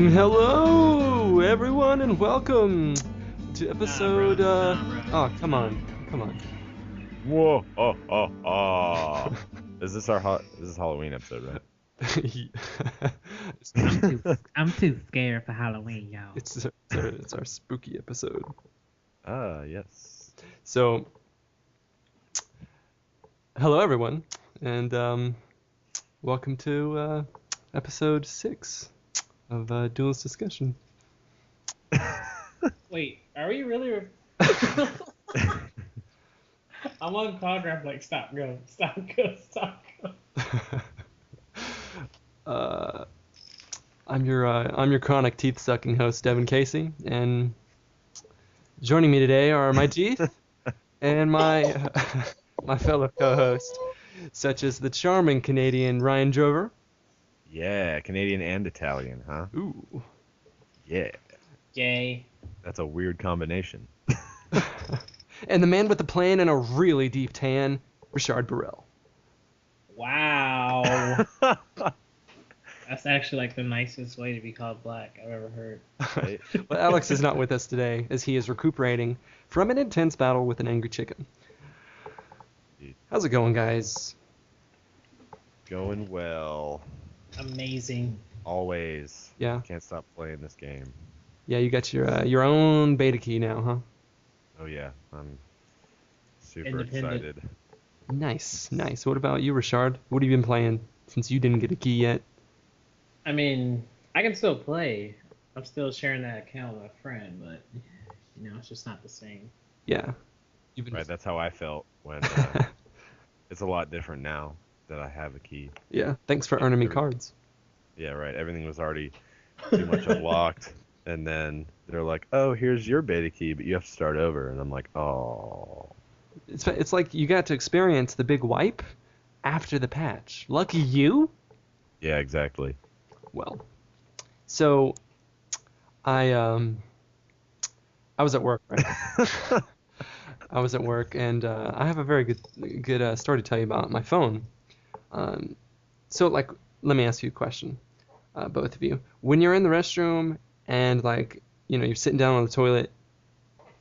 Hello, everyone, and welcome to episode. Oh, come on. Whoa! Is this this is Halloween episode, right? I'm too scared for Halloween, y'all. It's our spooky episode. Yes. So, hello, everyone, and welcome to episode 6 of Duelist Discussion. Wait, are we really? I'm on Cloudcraft, like, stop, go. I'm your chronic teeth-sucking host, Devin Casey, and joining me today are my teeth and my my fellow co-host, such as the charming Canadian Ryan Drover. Yeah, Canadian and Italian, huh? Ooh. Yeah. Yay. That's a weird combination. And the man with the plan and a really deep tan, Richard Burrell. Wow. That's actually like the nicest way to be called black I've ever heard. Right? Well, Alex is not with us today, as he is recuperating from an intense battle with an angry chicken. How's it going, guys? Going well. Amazing. Always. Yeah. Can't stop playing this game. Yeah, you got your own beta key now, huh? Oh yeah, I'm super Independent. excited. Nice. What about you, Richard? What have you been playing since you didn't get a key yet? I mean, I can still play. I'm still sharing that account with a friend, but, it's just not the same. Yeah. You've been Right, that's how I felt when it's a lot different now that I have a key. Yeah, thanks for earning me cards. Yeah, right. Everything was already too much unlocked. And then they're like, oh, here's your beta key, but you have to start over. And I'm like, oh. It's like you got to experience the big wipe after the patch. Lucky you? Yeah, exactly. Well, so I was at work, right? I was at work, and I have a very good story to tell you about my phone. So, like, let me ask you a question, both of you. When you're in the restroom and, like, you're sitting down on the toilet,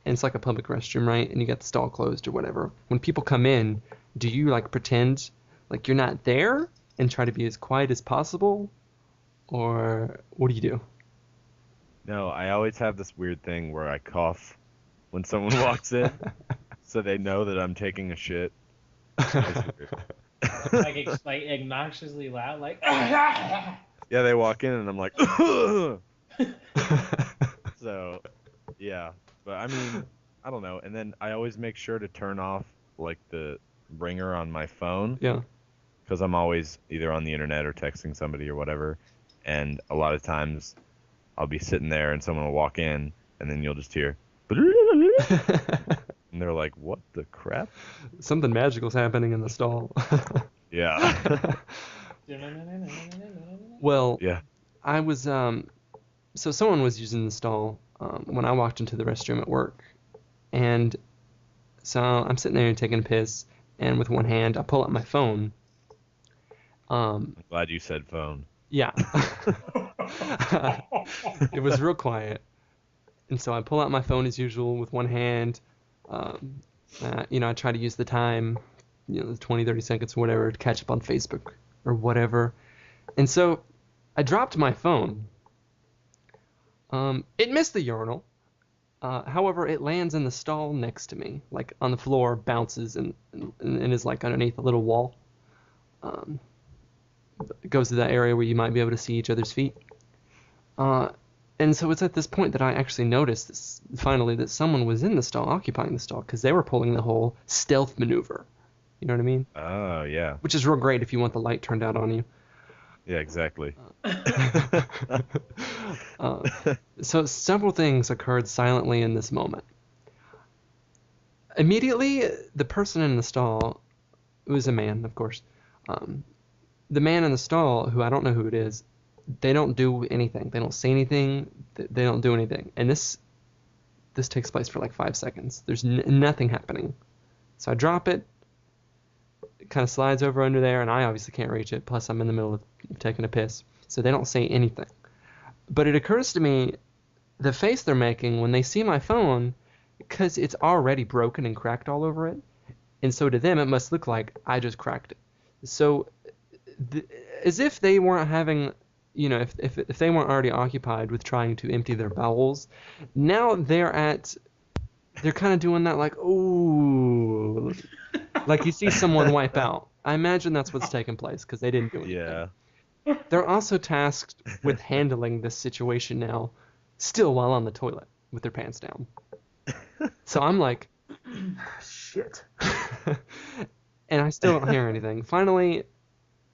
and it's like a public restroom, right? And you got the stall closed or whatever. When people come in, do you, like, pretend like you're not there and try to be as quiet as possible? Or what do you do? No, I always have this weird thing where I cough when someone walks in, so they know that I'm taking a shit. Like obnoxiously loud, like. Yeah, they walk in and I'm like, so, yeah. But I mean, I don't know. And then I always make sure to turn off like the ringer on my phone. Yeah. Because I'm always either on the internet or texting somebody or whatever. And a lot of times I'll be sitting there and someone will walk in and then you'll just hear and they're like, what the crap? Something magical's happening in the stall. Yeah. Well, Yeah. I was so someone was using the stall when I walked into the restroom at work, and so I'm sitting there taking a piss, and with one hand I pull out my phone. I'm glad you said phone. Yeah. It was real quiet, and so I pull out my phone as usual with one hand. I try to use the time, 20, 30 seconds or whatever to catch up on Facebook or whatever. And so I dropped my phone. It missed the urinal. However, it lands in the stall next to me, like on the floor, bounces, and is like underneath a little wall. It goes to that area where you might be able to see each other's feet. And so it's at this point that I actually noticed finally that someone was in the stall, occupying the stall, because they were pulling the whole stealth maneuver. You know what I mean? Oh, yeah. Which is real great if you want the light turned out on you. Yeah, exactly. So several things occurred silently in this moment. Immediately, the person in the stall, it was a man, of course, the man in the stall, who I don't know who it is, they don't do anything. They don't say anything. They don't do anything. And this takes place for like 5 seconds. There's nothing happening. So I drop it. It kind of slides over under there, and I obviously can't reach it. Plus, I'm in the middle of taking a piss. So they don't say anything. But it occurs to me the face they're making when they see my phone, because it's already broken and cracked all over it, and so to them it must look like I just cracked it. So as if they weren't having, if they weren't already occupied with trying to empty their bowels, now they're kind of doing that, like, ooh, like you see someone wipe out. I imagine that's what's taking place because they didn't do anything. Yeah. They're also tasked with handling this situation now, still while on the toilet with their pants down. So I'm like, shit. And I still don't hear anything. Finally,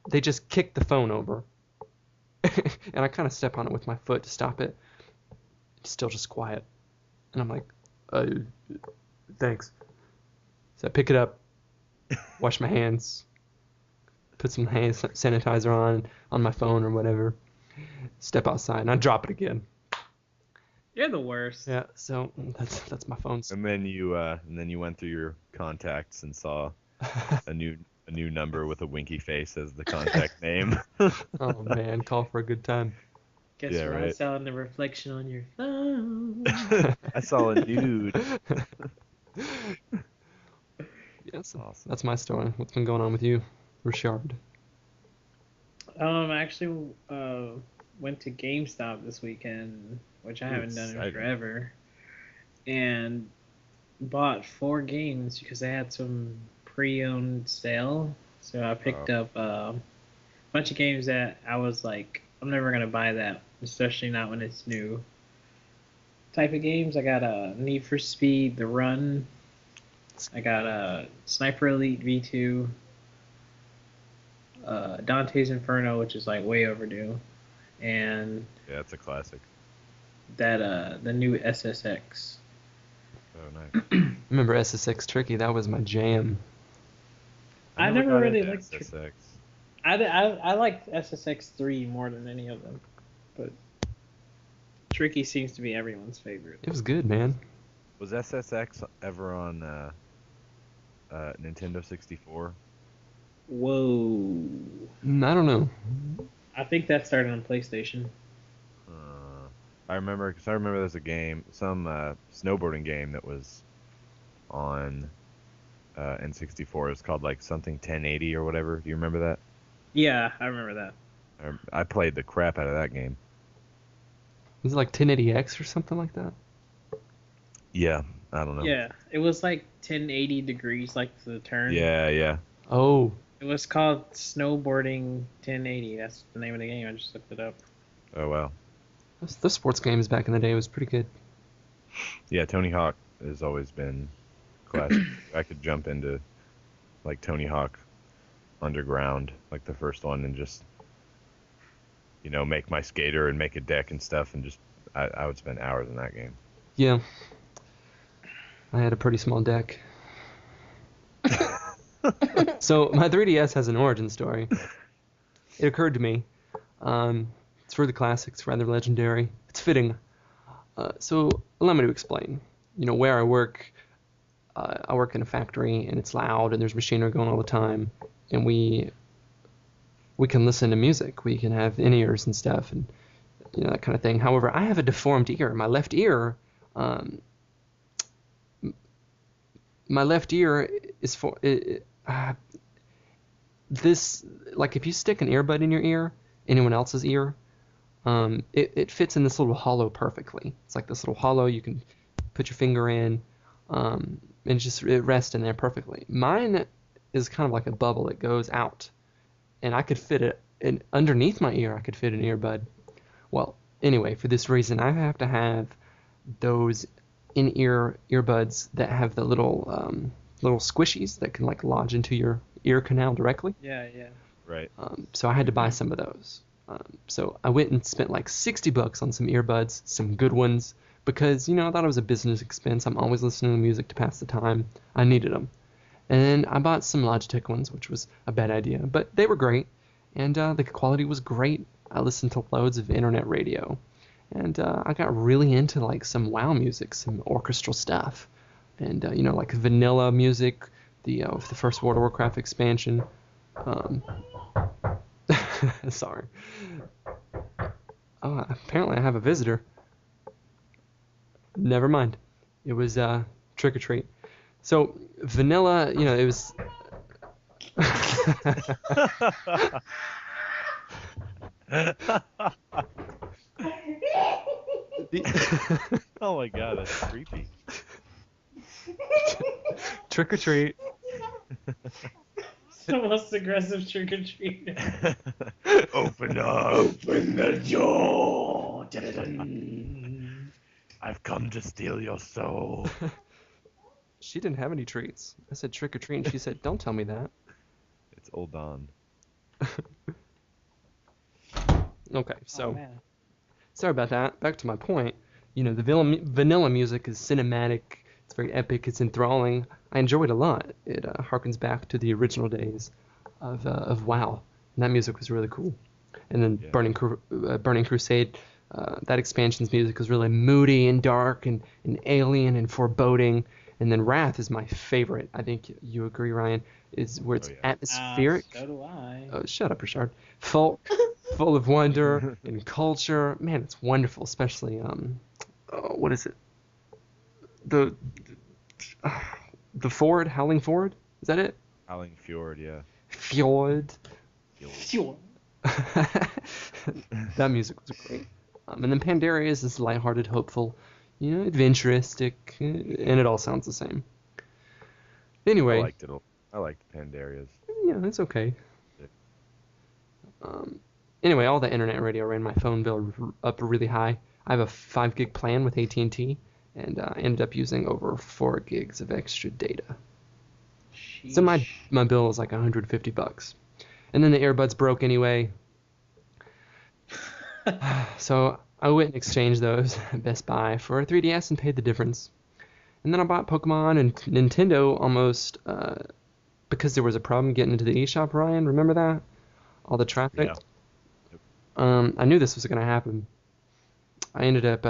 they just kick the phone over. And I kind of step on it with my foot to stop it. It's still just quiet. And I'm like, thanks. So I pick it up, wash my hands, put some hand sanitizer on my phone or whatever, step outside, and I drop it again. You're the worst. Yeah, so that's my phone. And then you went through your contacts and saw a new number with a winky face as the contact name. Oh man, call for a good time. Guess Yeah, what I right. saw in the reflection on your phone? I saw a nude. Yes, Awesome. that's my story. What's been going on with you, Richard? I actually went to GameStop this weekend, which I haven't done in Exciting. forever, and bought 4 games because they had some pre-owned sale. So I picked up a bunch of games that I was like, I'm never gonna buy that, especially not when it's new. Type of games. I got a Need for Speed: The Run. I got a Sniper Elite V2. Dante's Inferno, which is like way overdue, and Yeah, it's a classic. that the new SSX. Oh, nice. Remember SSX Tricky? That was my jam. I never never got really into liked SSX. I liked SSX 3 more than any of them, but Tricky seems to be everyone's favorite. It was good, man. Was SSX ever on Nintendo 64? Whoa. I don't know. I think that started on PlayStation. I remember there's a game, some snowboarding game that was on N64. It's called like something 1080 or whatever. Do you remember that? Yeah, I remember that. I played the crap out of that game. Was it like 1080X or something like that? Yeah, I don't know. Yeah, it was like 1080 degrees, like the turn. Yeah. Oh, It was called Snowboarding 1080. That's the name of the game. I just looked it up. Oh, wow. those sports games back in the day was pretty good. Yeah, Tony Hawk has always been classic. I could jump into like Tony Hawk Underground, like the first one, and just make my skater and make a deck and stuff, and just I would spend hours in that game. Yeah. I had a pretty small deck. So my 3DS has an origin story. It occurred to me. It's for the classics, rather legendary. It's fitting. So allow me to explain. Where I work in a factory, and it's loud, and there's machinery going all the time, and we can listen to music. We can have in-ears and stuff, and that kind of thing. However, I have a deformed ear. My left ear is for this. Like if you stick an earbud in your ear, anyone else's ear, it fits in this little hollow perfectly. It's like this little hollow you can put your finger in, and it rests in there perfectly. Mine is kind of like a bubble. It goes out, and I could fit it, and underneath my ear I could fit an earbud. Well, anyway, for this reason, I have to have those in-ear earbuds that have the little squishies that can like lodge into your ear canal directly. Yeah. Right. So I had to buy some of those. So I went and spent like $60 on some earbuds, some good ones, because I thought it was a business expense. I'm always listening to music to pass the time. I needed them. And I bought some Logitech ones, which was a bad idea, but they were great, and the quality was great. I listened to loads of internet radio, and I got really into like some WoW music, some orchestral stuff, and like vanilla music, the first World of Warcraft expansion. Sorry. Oh, apparently I have a visitor. Never mind. It was trick or treat. So vanilla, it was. Oh my god, that's creepy. Trick or treat. It's the most aggressive trick or treat. Open up. Open the door. I've come to steal your soul. She didn't have any treats. I said trick or treat, and she said, "Don't tell me that." It's old Don. Okay, so Oh, man. sorry about that. Back to my point. The vanilla music is cinematic. It's very epic. It's enthralling. I enjoy it a lot. It harkens back to the original days of WoW, and that music was really cool. And then Yeah. Burning Crusade, that expansion's music was really moody and dark and alien and foreboding. And then Wrath is my favorite. I think you agree, Ryan. Is where it's Oh, yeah. atmospheric. So do I. Oh, shut up, Richard. Full of wonder and culture. Man, it's wonderful. Especially what is it? The Ford, Howling Ford. Is that it? Howling Fjord, yeah. Fjord. Sure. That music was great. And then Pandaria is this lighthearted, hopeful, adventuristic, and it all sounds the same. Anyway. I liked Pandaria's. Yeah, that's okay. Yeah. Anyway, all the internet radio ran my phone bill up really high. I have a 5 gig plan with AT&T, and I ended up using over 4 gigs of extra data. So my bill was like $150. And then the earbuds broke anyway. So I went and exchanged those at Best Buy for a 3DS and paid the difference. And then I bought Pokemon and Nintendo almost because there was a problem getting into the eShop, Ryan. Remember that? All the traffic? Yeah. I knew this was going to happen. I ended up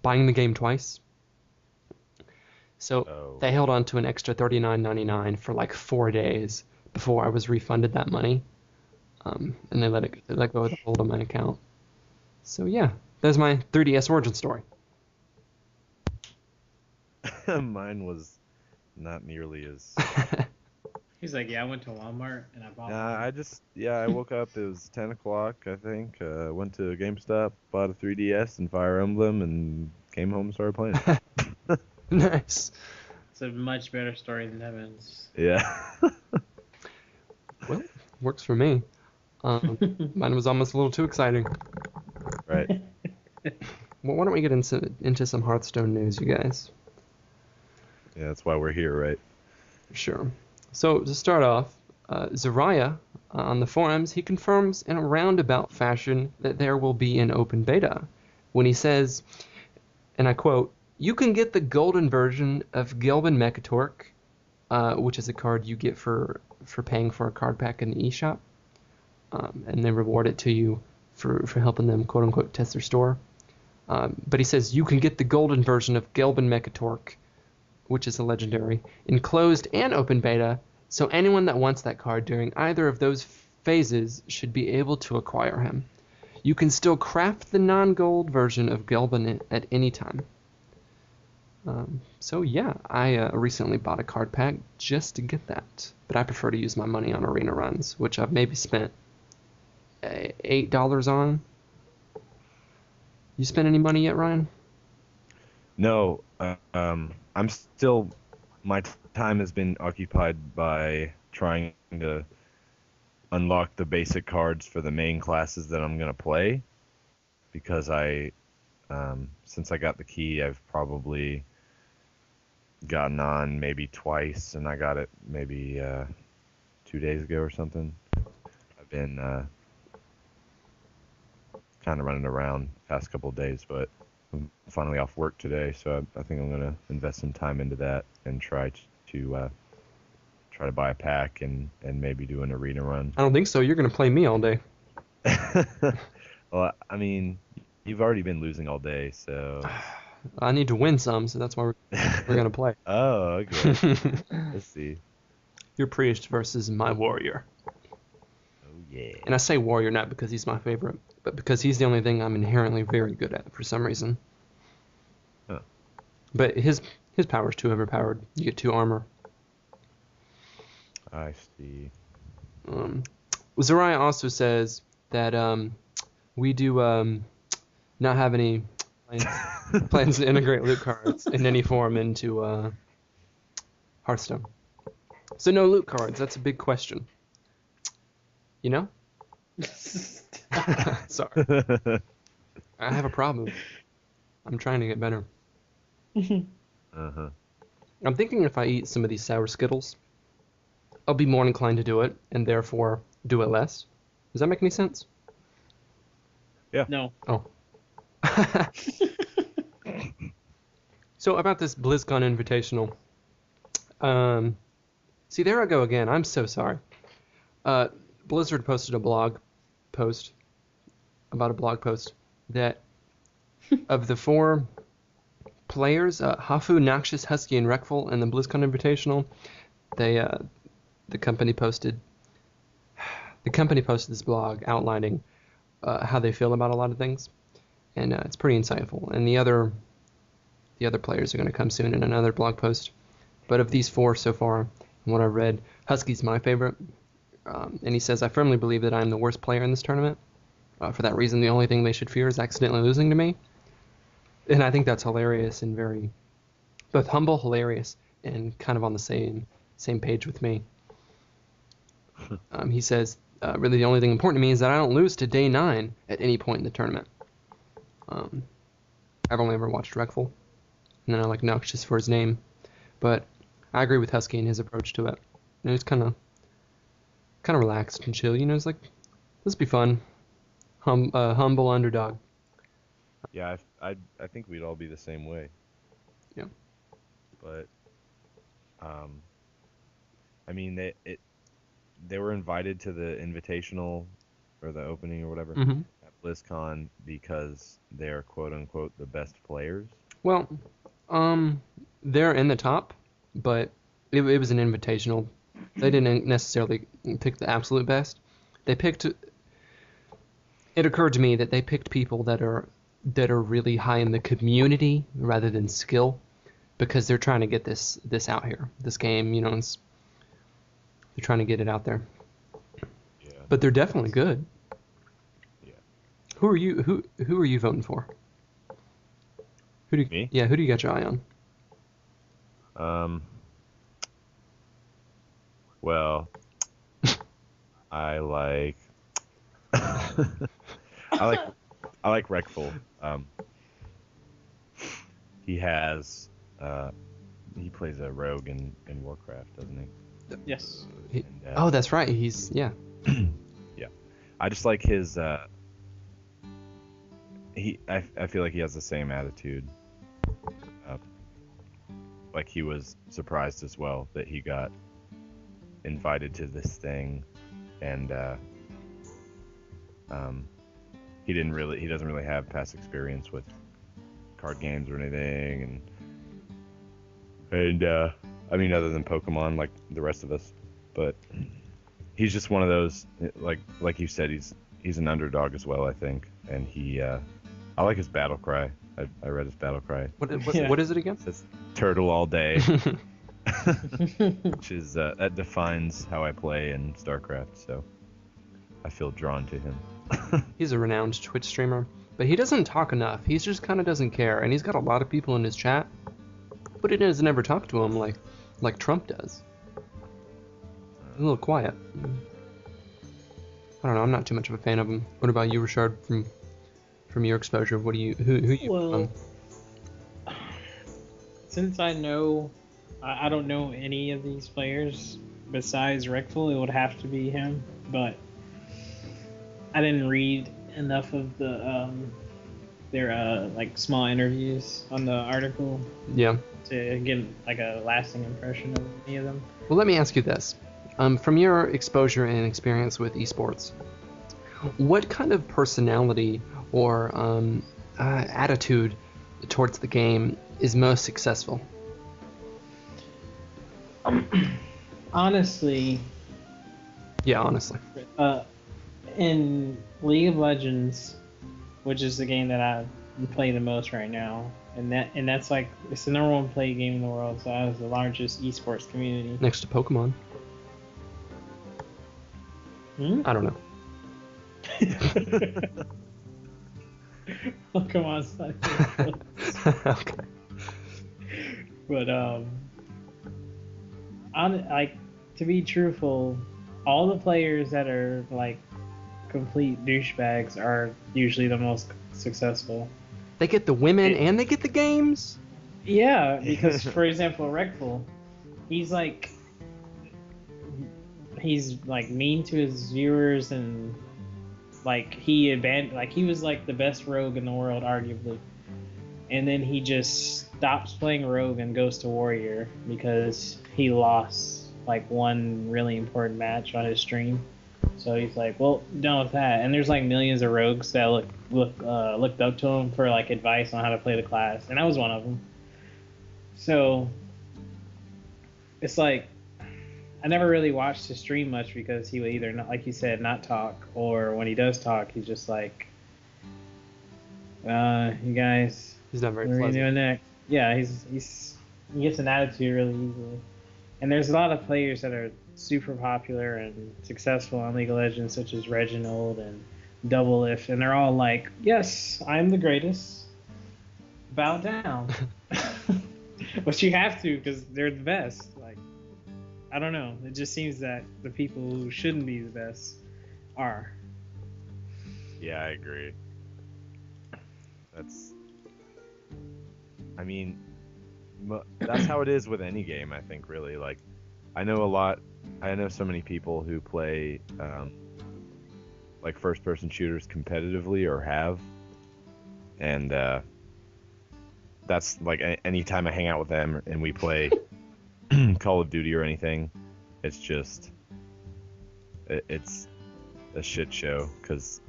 buying the game twice. So they held on to an extra $39.99 for like 4 days before I was refunded that money. And they let go of the hold on my account. So yeah, there's my 3DS origin story. Mine was not nearly as. He's like, yeah, I went to Walmart and I bought Nah, I woke up. It was 10 o'clock, I think. Went to GameStop, bought a 3DS and Fire Emblem, and came home and started playing. Nice. It's a much better story than Devin's. Yeah. Well, works for me. Mine was almost a little too exciting. Right. Well, why don't we get into some Hearthstone news, you guys? Yeah, that's why we're here, right? Sure. So to start off, Zariah on the forums, he confirms in a roundabout fashion that there will be an open beta when he says, and I quote, "You can get the golden version of Gelbin Mechatork, which is a card you get for paying for a card pack in the eShop, and they reward it to you for helping them quote-unquote test their store. But he says you can get the golden version of Gelbin Mechatork, which is a legendary, in closed and open beta, so anyone that wants that card during either of those phases should be able to acquire him. You can still craft the non-gold version of Gelbin at any time." So yeah, I recently bought a card pack just to get that, but I prefer to use my money on arena runs, which I've maybe spent $8 on. You spent any money yet, Ryan? No, I'm still. My time has been occupied by trying to unlock the basic cards for the main classes that I'm gonna play, because since I got the key, I've probably gotten on maybe twice, and I got it maybe 2 days ago or something. I've been kind of running around the past couple of days, but I'm finally off work today, so I think I'm gonna invest some time into that and try to buy a pack and maybe do an arena run. I don't think so. You're going to play me all day. Well, I mean, you've already been losing all day, so. I need to win some, so that's why we're going to play. Oh, okay. Let's see. Your priest versus my warrior. Oh yeah. And I say warrior not because he's my favorite, but because he's the only thing I'm inherently very good at for some reason. Huh. But his power's too overpowered. You get 2 armor. I see. Zariah also says that we do not have any plans to integrate loot cards in any form into Hearthstone. So no loot cards. That's a big question. You know? Sorry. I have a problem. I'm trying to get better. Uh-huh. I'm thinking if I eat some of these sour Skittles, I'll be more inclined to do it, and therefore do it less. Does that make any sense? No. Oh. So about this BlizzCon Invitational. See, there I go again. I'm so sorry. Blizzard posted a blog post that of the 4 players, Hafu, Noxious, Husky, and Reckful in the BlizzCon Invitational, the company posted this blog outlining how they feel about a lot of things, and it's pretty insightful. And the other players are going to come soon in another blog post. But of these 4 so far, and what I read, Husky's my favorite. And he says, I firmly believe that I'm the worst player in this tournament. For that reason, the only thing they should fear is accidentally losing to me. And I think that's hilarious and very, both humble, hilarious, and kind of on the same page with me. He says, really the only thing important to me is that I don't lose to day 9 at any point in the tournament. I've only ever watched Reckful, and then I like Noxious for his name. But I agree with Husky and his approach to it. And it's kind of relaxed and chill. You know, it's like, this will be fun. Humble underdog. Yeah, I think we'd all be the same way. Yeah. But, I mean, they were invited to the Invitational, or the opening or whatever, at BlizzCon because they're quote-unquote the best players. Well, they're in the top, but it was an Invitational. They didn't necessarily pick the absolute best. It occurred to me that they picked people that are really high in the community rather than skill, because they're trying to get this out here. This game, you know, they're trying to get it out there. Yeah. But they're definitely good. Yeah. Who are you voting for? Me? Yeah, who do you got your eye on? Well, I like I like Reckful. He has he plays a rogue in Warcraft, doesn't he? Yes. Oh, that's right. He's yeah. Yeah. I just like his I feel like he has the same attitude. Like he was surprised as well that he got invited to this thing, and he doesn't really have past experience with card games or anything, and I mean, other than Pokemon, like the rest of us, but he's just one of those, like you said, he's an underdog as well, I think, and I like his battle cry. I read his battle cry. What is it again? It says turtle all day. Which is that defines how I play in StarCraft, so I feel drawn to him. He's a renowned Twitch streamer, but he doesn't talk enough. He just kind of doesn't care, and he's got a lot of people in his chat, but he doesn't ever talk to him like Trump does. He's a little quiet. I don't know. I'm not too much of a fan of him. What about you, Richard? From your exposure, who you? Well, since I don't know any of these players besides Reckful, it would have to be him. But I didn't read enough of their like small interviews on the article. Yeah. To get like a lasting impression of any of them. Well, let me ask you this: from your exposure and experience with esports, what kind of personality or attitude towards the game is most successful? Honestly. Yeah, honestly. In League of Legends, which is the game that I play the most right now. And that's like, it's the number one played game in the world, so it has the largest esports community. Next to Pokemon. I don't know. Pokemon's not good. Okay. But to be truthful, all the players that are like complete douchebags are usually the most successul. They get the women and they get the games? Yeah, because for example, Reckful, he's like mean to his viewers, and like he was like the best rogue in the world arguably, and then he just stops playing rogue and goes to warrior because he lost like one really important match on his stream. So he's like, well, done with that. And there's like millions of rogues that looked up to him for like advice on how to play the class, and I was one of them. So it's like, I never really watched his stream much because he would either not, like you said, not talk, or when he does talk, he's just like, you guys, He's not very what are you pleasant. doing next? Yeah, he gets an attitude really easily. And there's a lot of players that are super popular and successful on League of Legends, such as Reginald and Douelists, and they're all like, yes, I'm the greatest. Bow down. But you have to, because they're the best. Like, I don't know. It just seems that the people who shouldn't be the best are. Yeah, I agree. That's how it is with any game, I think, really. Like, I know so many people who play like first-person shooters competitively or have, and that's like anytime I hang out with them and we play Call of Duty or anything, it's just it's a shit show because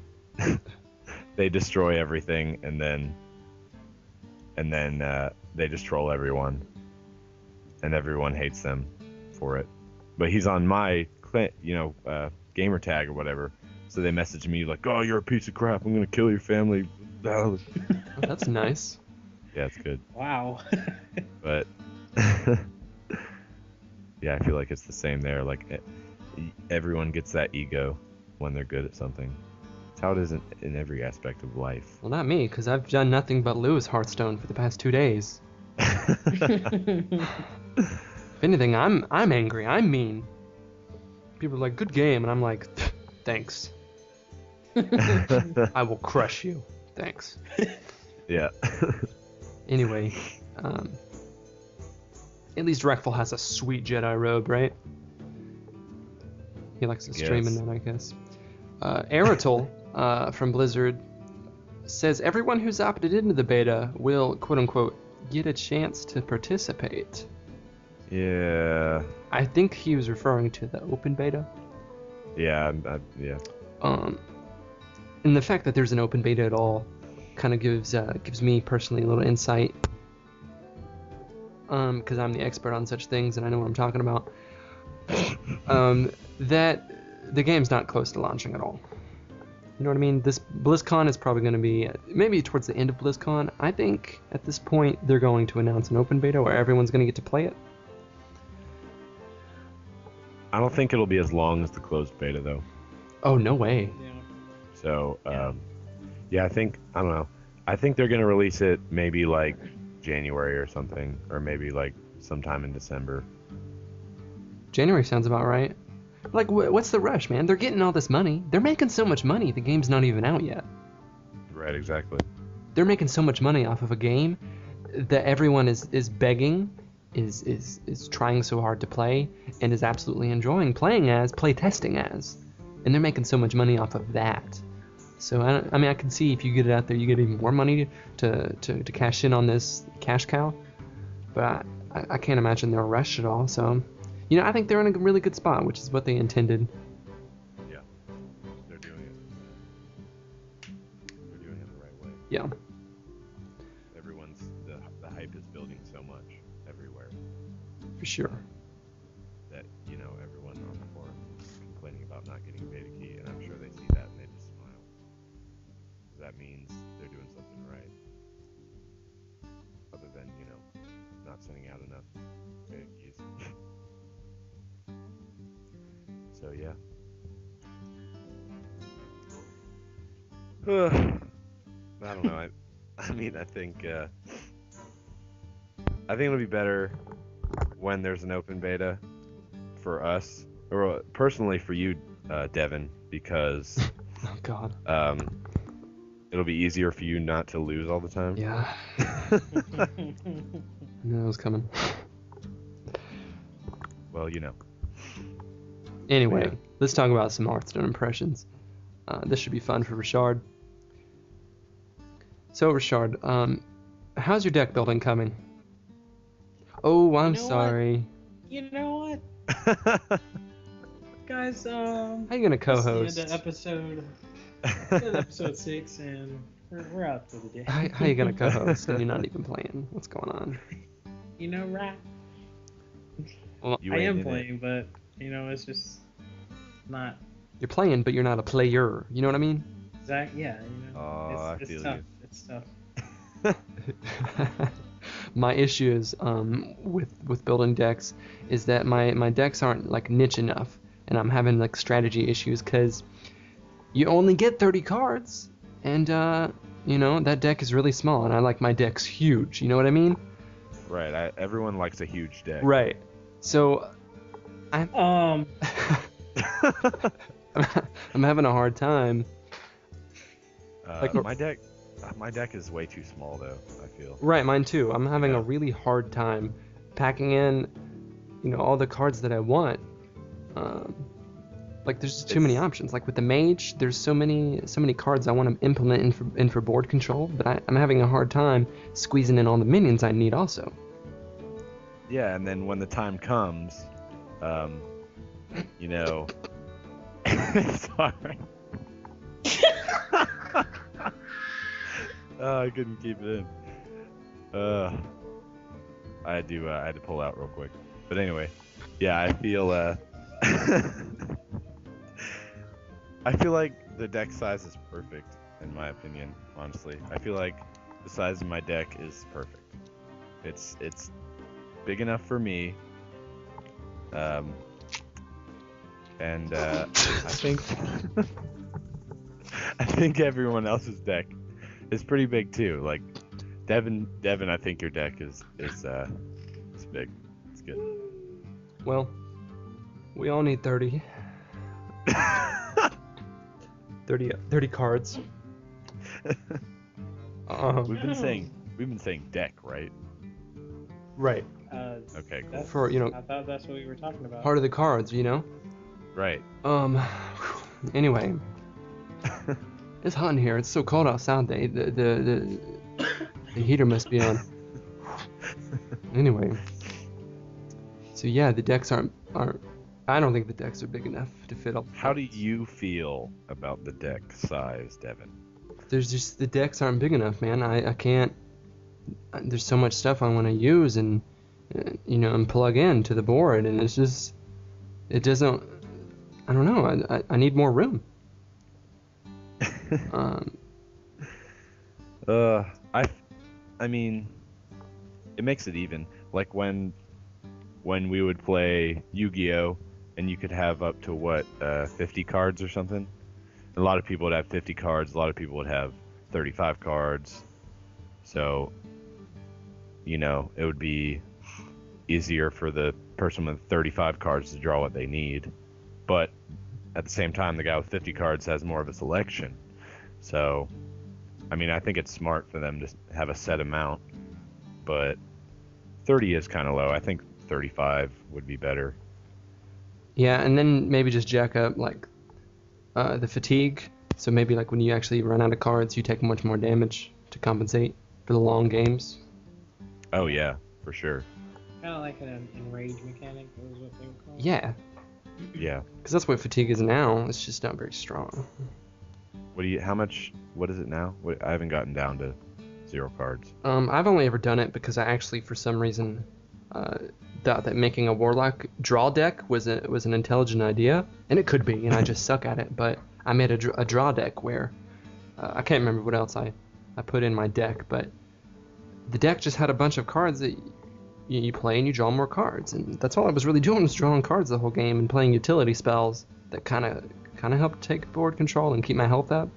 they destroy everything and then they just troll everyone, and everyone hates them for it. But he's on my gamer tag or whatever, so they message me like, "Oh, you're a piece of crap. I'm gonna kill your family." Oh, that's nice. Yeah, it's good. Wow. But yeah, I feel like it's the same there. Like, everyone gets that ego when they're good at something. It's how it is in every aspect of life. Well, not me, because I've done nothing but lose Hearthstone for the past 2 days. If anything, I'm angry. I'm mean. People are like, good game, and I'm like, thanks. I will crush you. Thanks. Yeah. Anyway, at least Reckful has a sweet Jedi robe, right? He likes to stream in that, I guess. Aeritol from Blizzard says everyone who's opted into the beta will, quote-unquote, get a chance to participate. Yeah. I think he was referring to the open beta. Yeah, yeah. And the fact that there's an open beta at all kind of gives me personally a little insight, because I'm the expert on such things and I know what I'm talking about. That the game's not close to launching at all. You know what I mean? This BlizzCon is probably going to be maybe towards the end of BlizzCon. I think at this point they're going to announce an open beta where everyone's going to get to play it. I don't think it'll be as long as the closed beta, though. Oh, no way. Yeah. So, yeah, I don't know. I think they're going to release it maybe like January or something, or maybe like sometime in December. January sounds about right. Like, what's the rush, man? They're getting all this money. They're making so much money, the game's not even out yet. Right, exactly. They're making so much money off of a game that everyone is begging, is trying so hard to play, and is absolutely enjoying play testing as. And they're making so much money off of that. So, I mean, I can see if you get it out there, you get even more money to cash in on this cash cow. But I can't imagine they'll rush at all, so... You know, I think they're in a really good spot, which is what they intended. Yeah, they're doing it. They're doing it the right way. Yeah. The hype is building so much everywhere For sure. that, everyone on the forum is complaining about not getting a beta key, and I'm sure they see that and they just smile. that means they're doing something right. Other than, not sending out enough keys. So yeah. I don't know. I mean, I think it'll be better when there's an open beta for us, or personally for you, Devin, because Oh God. it'll be easier for you not to lose all the time. Yeah. I knew that was coming. Well, Anyway, Yeah. let's talk about some Hearthstone impressions. This should be fun for Richard. So, Richard, how's your deck building coming? Oh, I'm You know what? sorry. You know what, guys? How you gonna That's co-host? the end of episode 6, and we're out for the day. How you gonna co-host and you're not even playing? What's going on? Right? Well, You I ain't am in it. playing, but it's just not you're playing, but you're not a player. You know what I mean? exact. Yeah, Oh, it's I feel tough. you. It's tough. My issue is with building decks is that my decks aren't like niche enough, and I'm having like strategy issues because you only get 30 cards, and that deck is really small, and I like my decks huge. You know what I mean? Right. Everyone likes a huge deck. Right. So I'm having a hard time. Like- My deck is way too small though, I feel. Right, mine too. I'm having a Yeah. really hard time packing in, all the cards that I want. Like there's just too many options. Like with the Mage, there's so many cards I want to implement in for board control, but I'm having a hard time squeezing in all the minions I need also. Yeah, and then when the time comes, sorry. Oh, I couldn't keep it in. I had to pull out real quick. But anyway, yeah, I feel I feel like the deck size is perfect in my opinion, honestly. I feel like the size of my deck is perfect. It's big enough for me. And I think I think everyone else's deck is pretty big too. Like Devin, I think your deck is it's big. It's good. Well, we all need 30. 30 cards. We've been saying deck, right? Right. Okay, cool. That's, For, I thought that's what we were talking about. Part of the cards, Right. Anyway. It's hot in here. It's so cold outside. The heater must be on. Anyway. So yeah, the decks aren't. I don't think the decks are big enough to fit all. How do you feel about the deck size, Devin? There's just the decks aren't big enough, man. I can't. There's so much stuff I want to use and and plug in to the board, and it's just it doesn't. I don't know. I need more room. I mean, it makes it even. Like when we would play Yu-Gi-Oh, and you could have up to 50 cards or something. A lot of people would have 50 cards. A lot of people would have 35 cards. So, it would be easier for the person with 35 cards to draw what they need. But at the same time, the guy with 50 cards has more of a selection. So, I mean, I think it's smart for them to have a set amount, but 30 is kind of low. I think 35 would be better. Yeah, and then maybe just jack up the fatigue. So maybe like when you actually run out of cards, you take much more damage to compensate for the long games. Oh yeah, for sure. Kind of like an enrage mechanic, was what they were called. Yeah, Yeah. because that's what fatigue is now. It's just not very strong. What is it now? I haven't gotten down to 0 cards. I've only ever done it because I actually, for some reason, thought that making a Warlock draw deck was an intelligent idea, and it could be, and I just suck at it. But I made a draw deck where I can't remember what else I put in my deck, but the deck just had a bunch of cards that you play and you draw more cards, and that's all I was really doing, was drawing cards the whole game and playing utility spells that kind of helped take board control and keep my health up.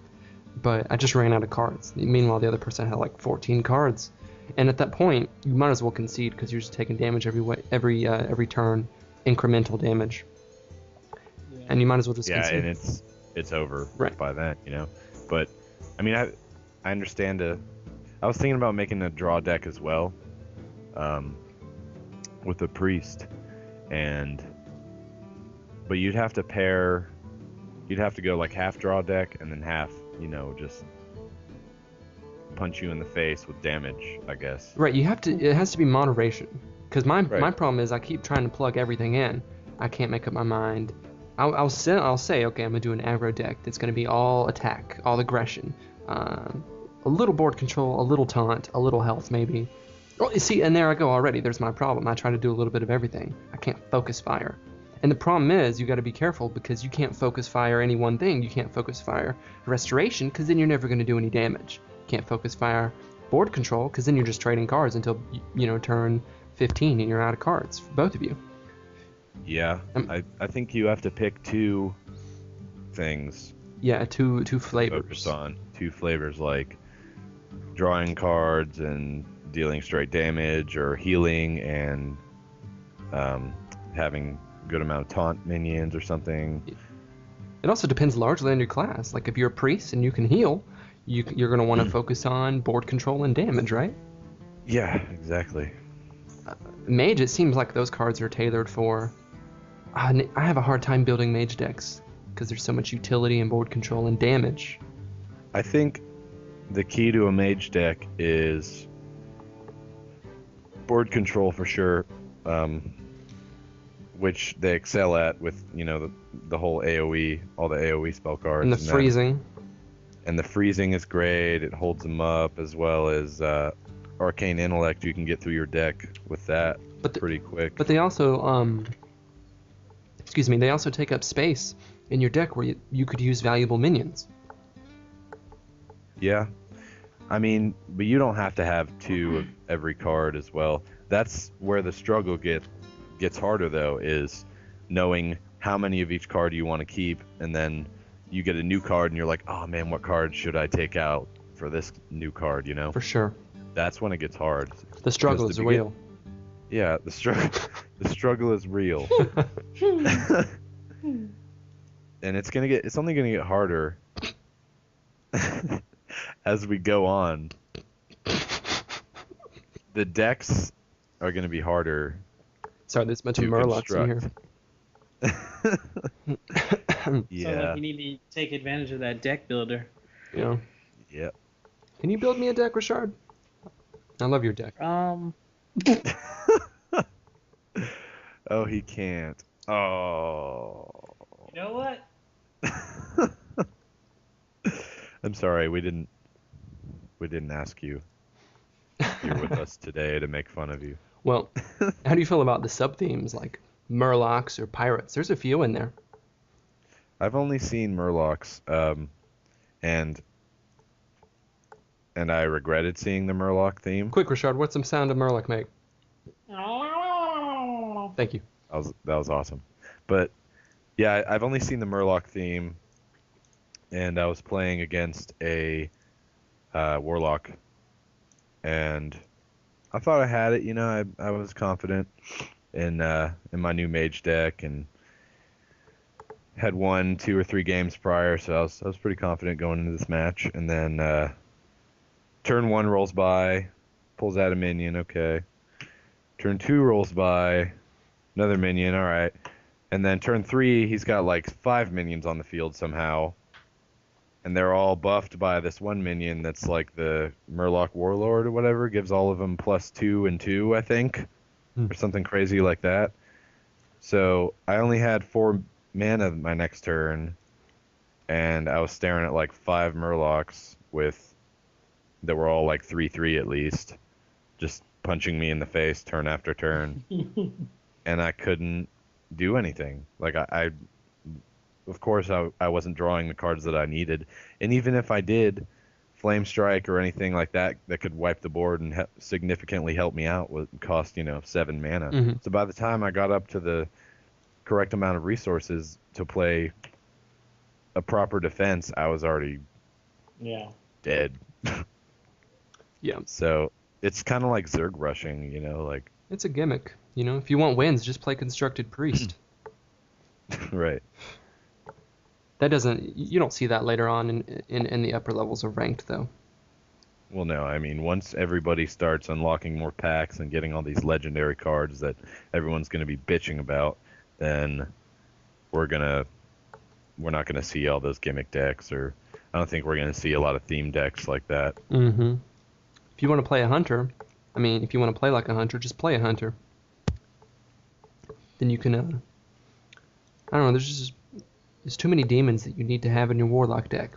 But I just ran out of cards. Meanwhile, the other person had like 14 cards, and at that point, you might as well concede because you're just taking damage every turn, incremental damage, and you might as well just concede. And it's over Right. by then, But I mean, I understand. I was thinking about making a draw deck as well, with a priest, but you'd have to go like half draw deck and then half, just punch you in the face with damage, I guess. Right, it has to be moderation. Because my problem is I keep trying to plug everything in. I can't make up my mind. I'll say, okay, I'm going to do an aggro deck that's going to be all attack, all aggression, a little board control, a little taunt, a little health maybe. Oh, see, and there I go already. There's my problem. I try to do a little bit of everything. I can't focus fire. And the problem is, you got to be careful because you can't focus fire any one thing. You can't focus fire restoration because then you're never going to do any damage. You can't focus fire board control because then you're just trading cards until turn 15 and you're out of cards for both of you. Yeah, I think you have to pick two things. Yeah, two flavors. Focus on two flavors, like drawing cards and dealing straight damage, or healing and having good amount of taunt minions or something. It also depends largely on your class. Like if you're a priest and you can heal, you're going to want to focus on board control and damage, right? Yeah, exactly. Mage, it seems like those cards are tailored for... I have a hard time building mage decks because there's so much utility and board control and damage. I think the key to a mage deck is board control for sure, which they excel at with the whole AoE, all the AoE spell cards. And the freezing. And the freezing is great. It holds them up, as well as arcane intellect. You can get through your deck with that pretty quick. But they also they also take up space in your deck where you could use valuable minions. Yeah. I mean, but you don't have to have two of every card as well. That's where the struggle gets harder, though, is knowing how many of each card you want to keep, and then you get a new card and you're like, oh man, what card should I take out for this new card, For sure. That's when it gets hard. The struggle is real. Yeah, the struggle is real. And it's only gonna get harder as we go on. The decks are gonna be harder. Sorry, there's a bunch of Murlocs in here. Yeah. Sounds like you need to take advantage of that deck builder. Yeah. Yep. Can you build me a deck, Richard? I love your deck. Oh, he can't. Oh. You know what? I'm sorry, we didn't ask you. You're with us today to make fun of you. Well, how do you feel about the sub-themes like Murlocs or Pirates? There's a few in there. I've only seen Murlocs, and I regretted seeing the Murloc theme. Quick, Richard, what's some sound a Murloc make? Thank you. That was awesome. But yeah, I've only seen the Murloc theme, and I was playing against a Warlock, and I thought I had it. I was confident in my new Mage deck, and had won 2 or 3 games prior, so I was pretty confident going into this match. And then turn 1 rolls by, pulls out a minion, okay. Turn 2 rolls by, another minion, all right. And then turn 3, he's got like 5 minions on the field somehow, and they're all buffed by this one minion that's like the Murloc Warlord or whatever, gives all of them +2 and 2, I think, or something crazy like that. So I only had 4 mana my next turn, and I was staring at like 5 Murlocs that were all like 3/3 at least, just punching me in the face turn after turn, and I couldn't do anything. Like I of course, I wasn't drawing the cards that I needed. And even if I did, Flame Strike or anything like that could wipe the board and significantly help me out would cost, 7 mana. Mm-hmm. So by the time I got up to the correct amount of resources to play a proper defense, I was already dead. Yeah. So it's kind of like Zerg rushing, like... It's a gimmick. If you want wins, just play Constructed Priest. Right. You don't see that later on in the upper levels of ranked, though. Well, no, I mean, once everybody starts unlocking more packs and getting all these legendary cards that everyone's going to be bitching about, then we're not going to see all those gimmick decks, or I don't think we're going to see a lot of theme decks like that. Mm-hmm. If you want to play a hunter, if you want to play like a hunter, just play a hunter. Then you can, I don't know, there's too many demons that you need to have in your Warlock deck.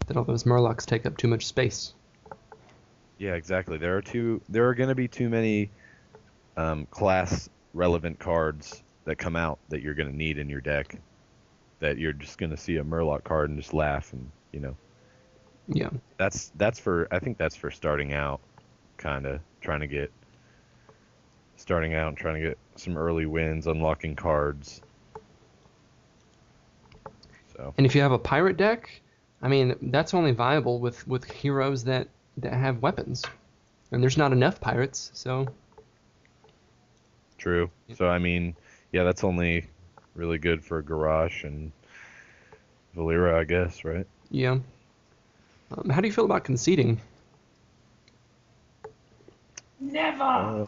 That all those Murlocs take up too much space. Yeah, exactly. There are going to be too many class relevant cards that come out that you're going to need in your deck. That you're just going to see a Murloc card and just laugh, and Yeah. That's for starting out, kind of trying to get some early wins, unlocking cards. So. And if you have a pirate deck, that's only viable with heroes that have weapons, and there's not enough pirates, so. True. Yeah. So that's only really good for Garrosh and Valera, I guess, right? Yeah. How do you feel about conceding? Never!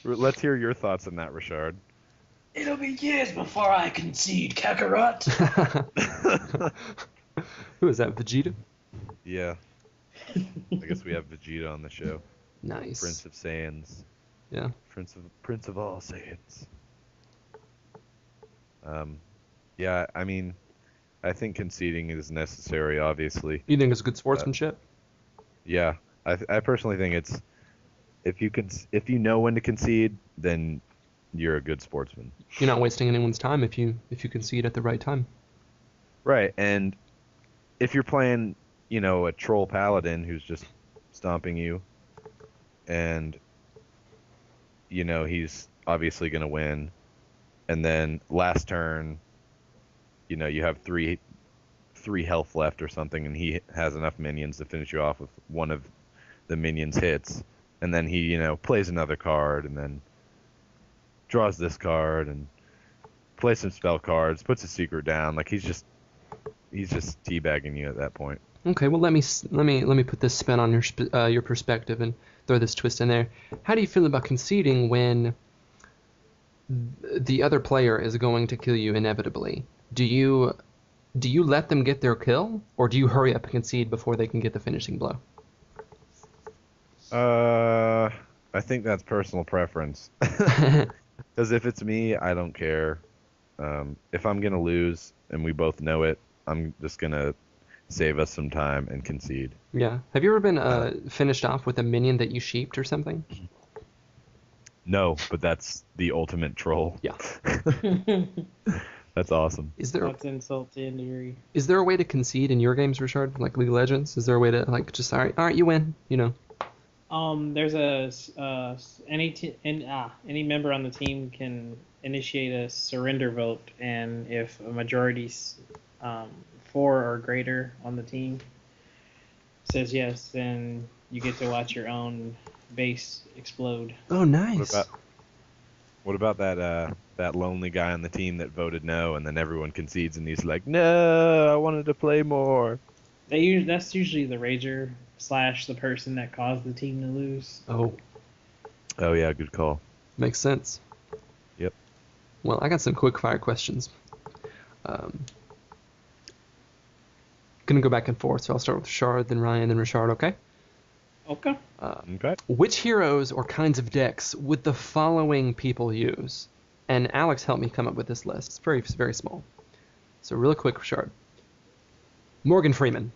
Let's hear your thoughts on that, Richard. It'll be years before I concede, Kakarot. Who is that, Vegeta? Yeah. I guess we have Vegeta on the show. Nice. Prince of Saiyans. Yeah. Prince of all Saiyans. Yeah, I think conceding is necessary, obviously. You think it's good sportsmanship? Yeah, I personally think it's if you know when to concede, then you're a good sportsman. You're not wasting anyone's time if you concede at the right time. Right, and if you're playing, a troll paladin who's just stomping you, and he's obviously going to win, and then last turn, you have three health left or something, and he has enough minions to finish you off with one of the minions hits, and then he plays another card, and then draws this card and plays some spell cards, puts a secret down. Like he's just teabagging you at that point. Okay, well let me put this spin on your perspective and throw this twist in there. How do you feel about conceding when the other player is going to kill you inevitably? Do you let them get their kill, or do you hurry up and concede before they can get the finishing blow? I think that's personal preference. Because if it's me, I don't care. If I'm gonna lose and we both know it, I'm just gonna save us some time and concede. Yeah. Have you ever been finished off with a minion that you sheeped or something? No, but that's the ultimate troll. Yeah. That's awesome. That's insult to injury. Is there a way to concede in your games, Richard? Like League of Legends? Is there a way to just all right, you win, There's any member on the team can initiate a surrender vote, and if a majority's 4 or greater on the team says yes, then you get to watch your own base explode. Oh, nice. What about that lonely guy on the team that voted no, and then everyone concedes, and he's like, no, I wanted to play more. That's usually the rager / the person that caused the team to lose. Oh yeah, good call. Makes sense. Yep. Well, I got some quick-fire questions. Gonna go back and forth, so I'll start with Richard, then Ryan, then Richard, okay? Okay. Okay. Which heroes or kinds of decks would the following people use? And Alex helped me come up with this list. It's very, very small. So really quick, Richard. Morgan Freeman.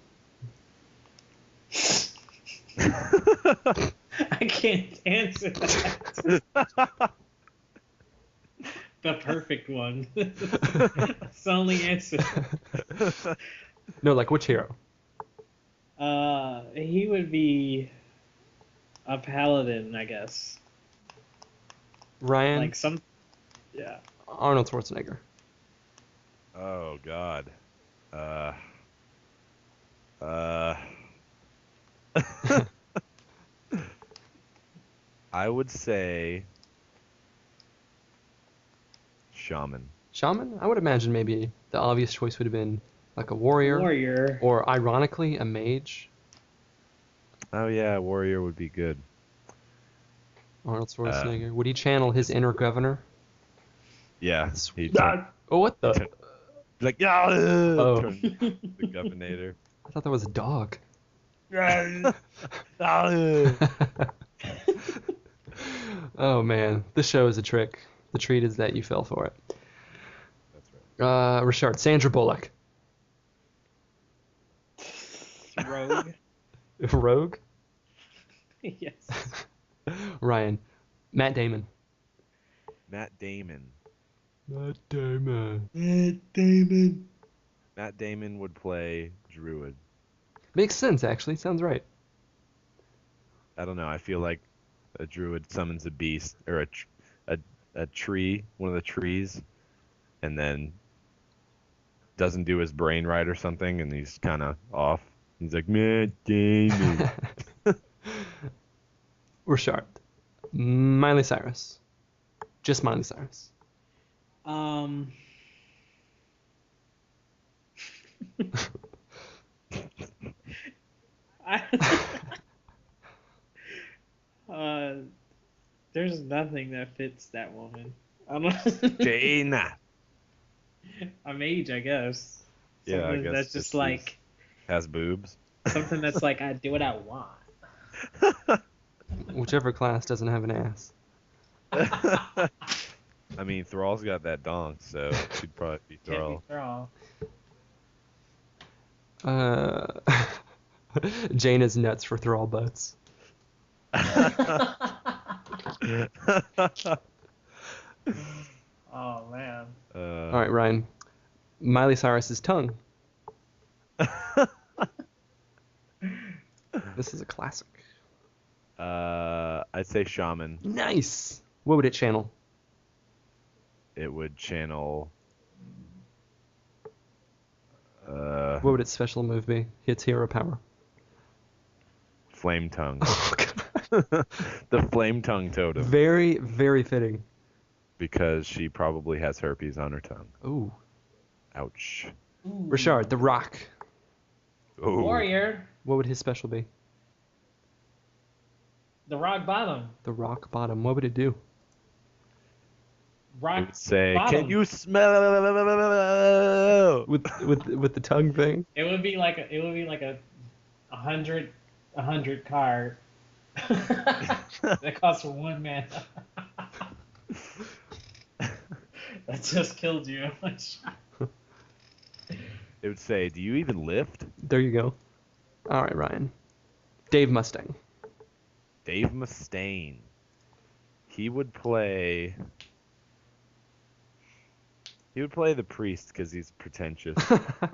I can't answer that. the perfect one. That's the only answer. No, like which hero? He would be a paladin, I guess. Ryan? Like some, yeah. Arnold Schwarzenegger. Oh God. I would say Shaman. Shaman? I would imagine maybe the obvious choice would have been like a warrior. Warrior. Or ironically, a mage. Oh yeah, warrior would be good. Arnold Schwarzenegger. Would he channel his inner governor? Yeah. Sweet. Oh, what the? Like yeah. Oh. The governor. I thought that was a dog. Oh man, this show is a trick. The treat is that you fell for it. That's right. Richard, Sandra Bullock. Rogue. Rogue? Yes. Ryan. Matt Damon. Matt Damon. Matt Damon. Matt Damon would play Druid. Makes sense, actually. Sounds right. I don't know. I feel like a Druid summons a beast or a tree, one of the trees, and then doesn't do his brain right or something, and he's kind of off. He's like, Matt Damon. Richard. Miley Cyrus. Just Miley Cyrus. There's nothing that fits that woman. I don't Jaina. A mage, I guess. Yeah, I Something guess that's just like has boobs. something that's like I do what I want. Whichever class doesn't have an ass. I mean, Thrall's got that donk, so she'd probably be Can't Thrall. be Thrall. Jaina's nuts for Thrall butts. Oh man. All right, Ryan. Miley Cyrus's tongue. This is a classic. I'd say Shaman. Nice. What would it channel? It would channel. What would its special move be? Its hero power. Flame tongue. Oh, God. The flame tongue totem. Very, very fitting. Because she probably has herpes on her tongue. Ooh. Ouch. Ooh. Richard, the Rock. Ooh. Warrior. What would his special be? The rock bottom. The Rock Bottom. What would it do? It Rock would say, bottom. "Can you smell?" With the tongue thing? It would be like a 100 card that costs 1 mana. That just killed you. It would say, "Do you even lift?" There you go. All right, Ryan. Dave Mustaine. Dave Mustaine. He would play. He would play the priest because he's pretentious.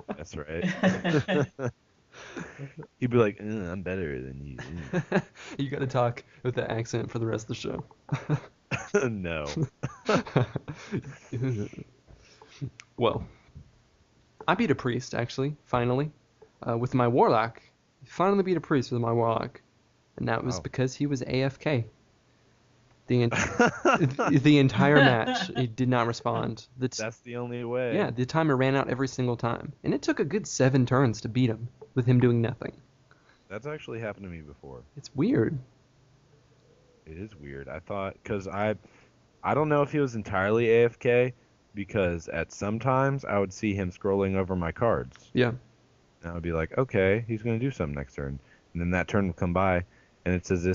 That's right. He'd be like, "I'm better than you." You got to talk with that accent for the rest of the show. No. Well, I beat a priest, actually, finally. With my Warlock. Finally beat a priest with my Warlock. And that was because he was AFK. The entire match, he did not respond. That's the only way. Yeah, the timer ran out every single time. And it took a good 7 turns to beat him, with him doing nothing. That's actually happened to me before. It's weird. It is weird. I thought, because I don't know if he was entirely AFK, because at some times I would see him scrolling over my cards. Yeah. And I would be like, okay, he's going to do something next turn. And then that turn would come by, and it's as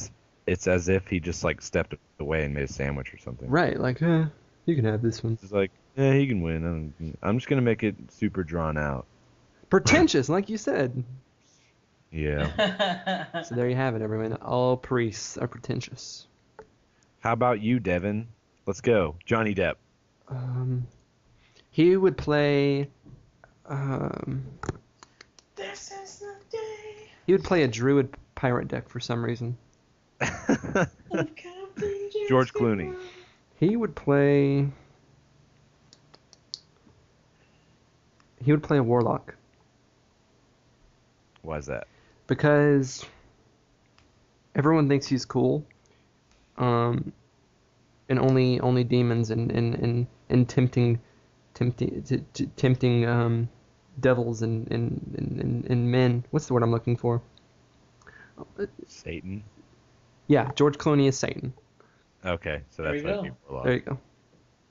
if he just like stepped away and made a sandwich or something. Right, like, you can have this one. It's like, yeah, he can win. I'm just going to make it super drawn out. Pretentious, like you said. Yeah. So there you have it, everyone. All priests are pretentious. How about you, Devin? Let's go. Johnny Depp. He would play. Um, This is the day. he would play a druid pirate deck for some reason. George Clooney. He would play. He would play a warlock Why is that? because everyone thinks he's cool. And only demons and tempting devils and men. What's the word I'm looking for? Satan. Yeah, George Clooney is Satan. Okay, so There that's you why go. people are There you go.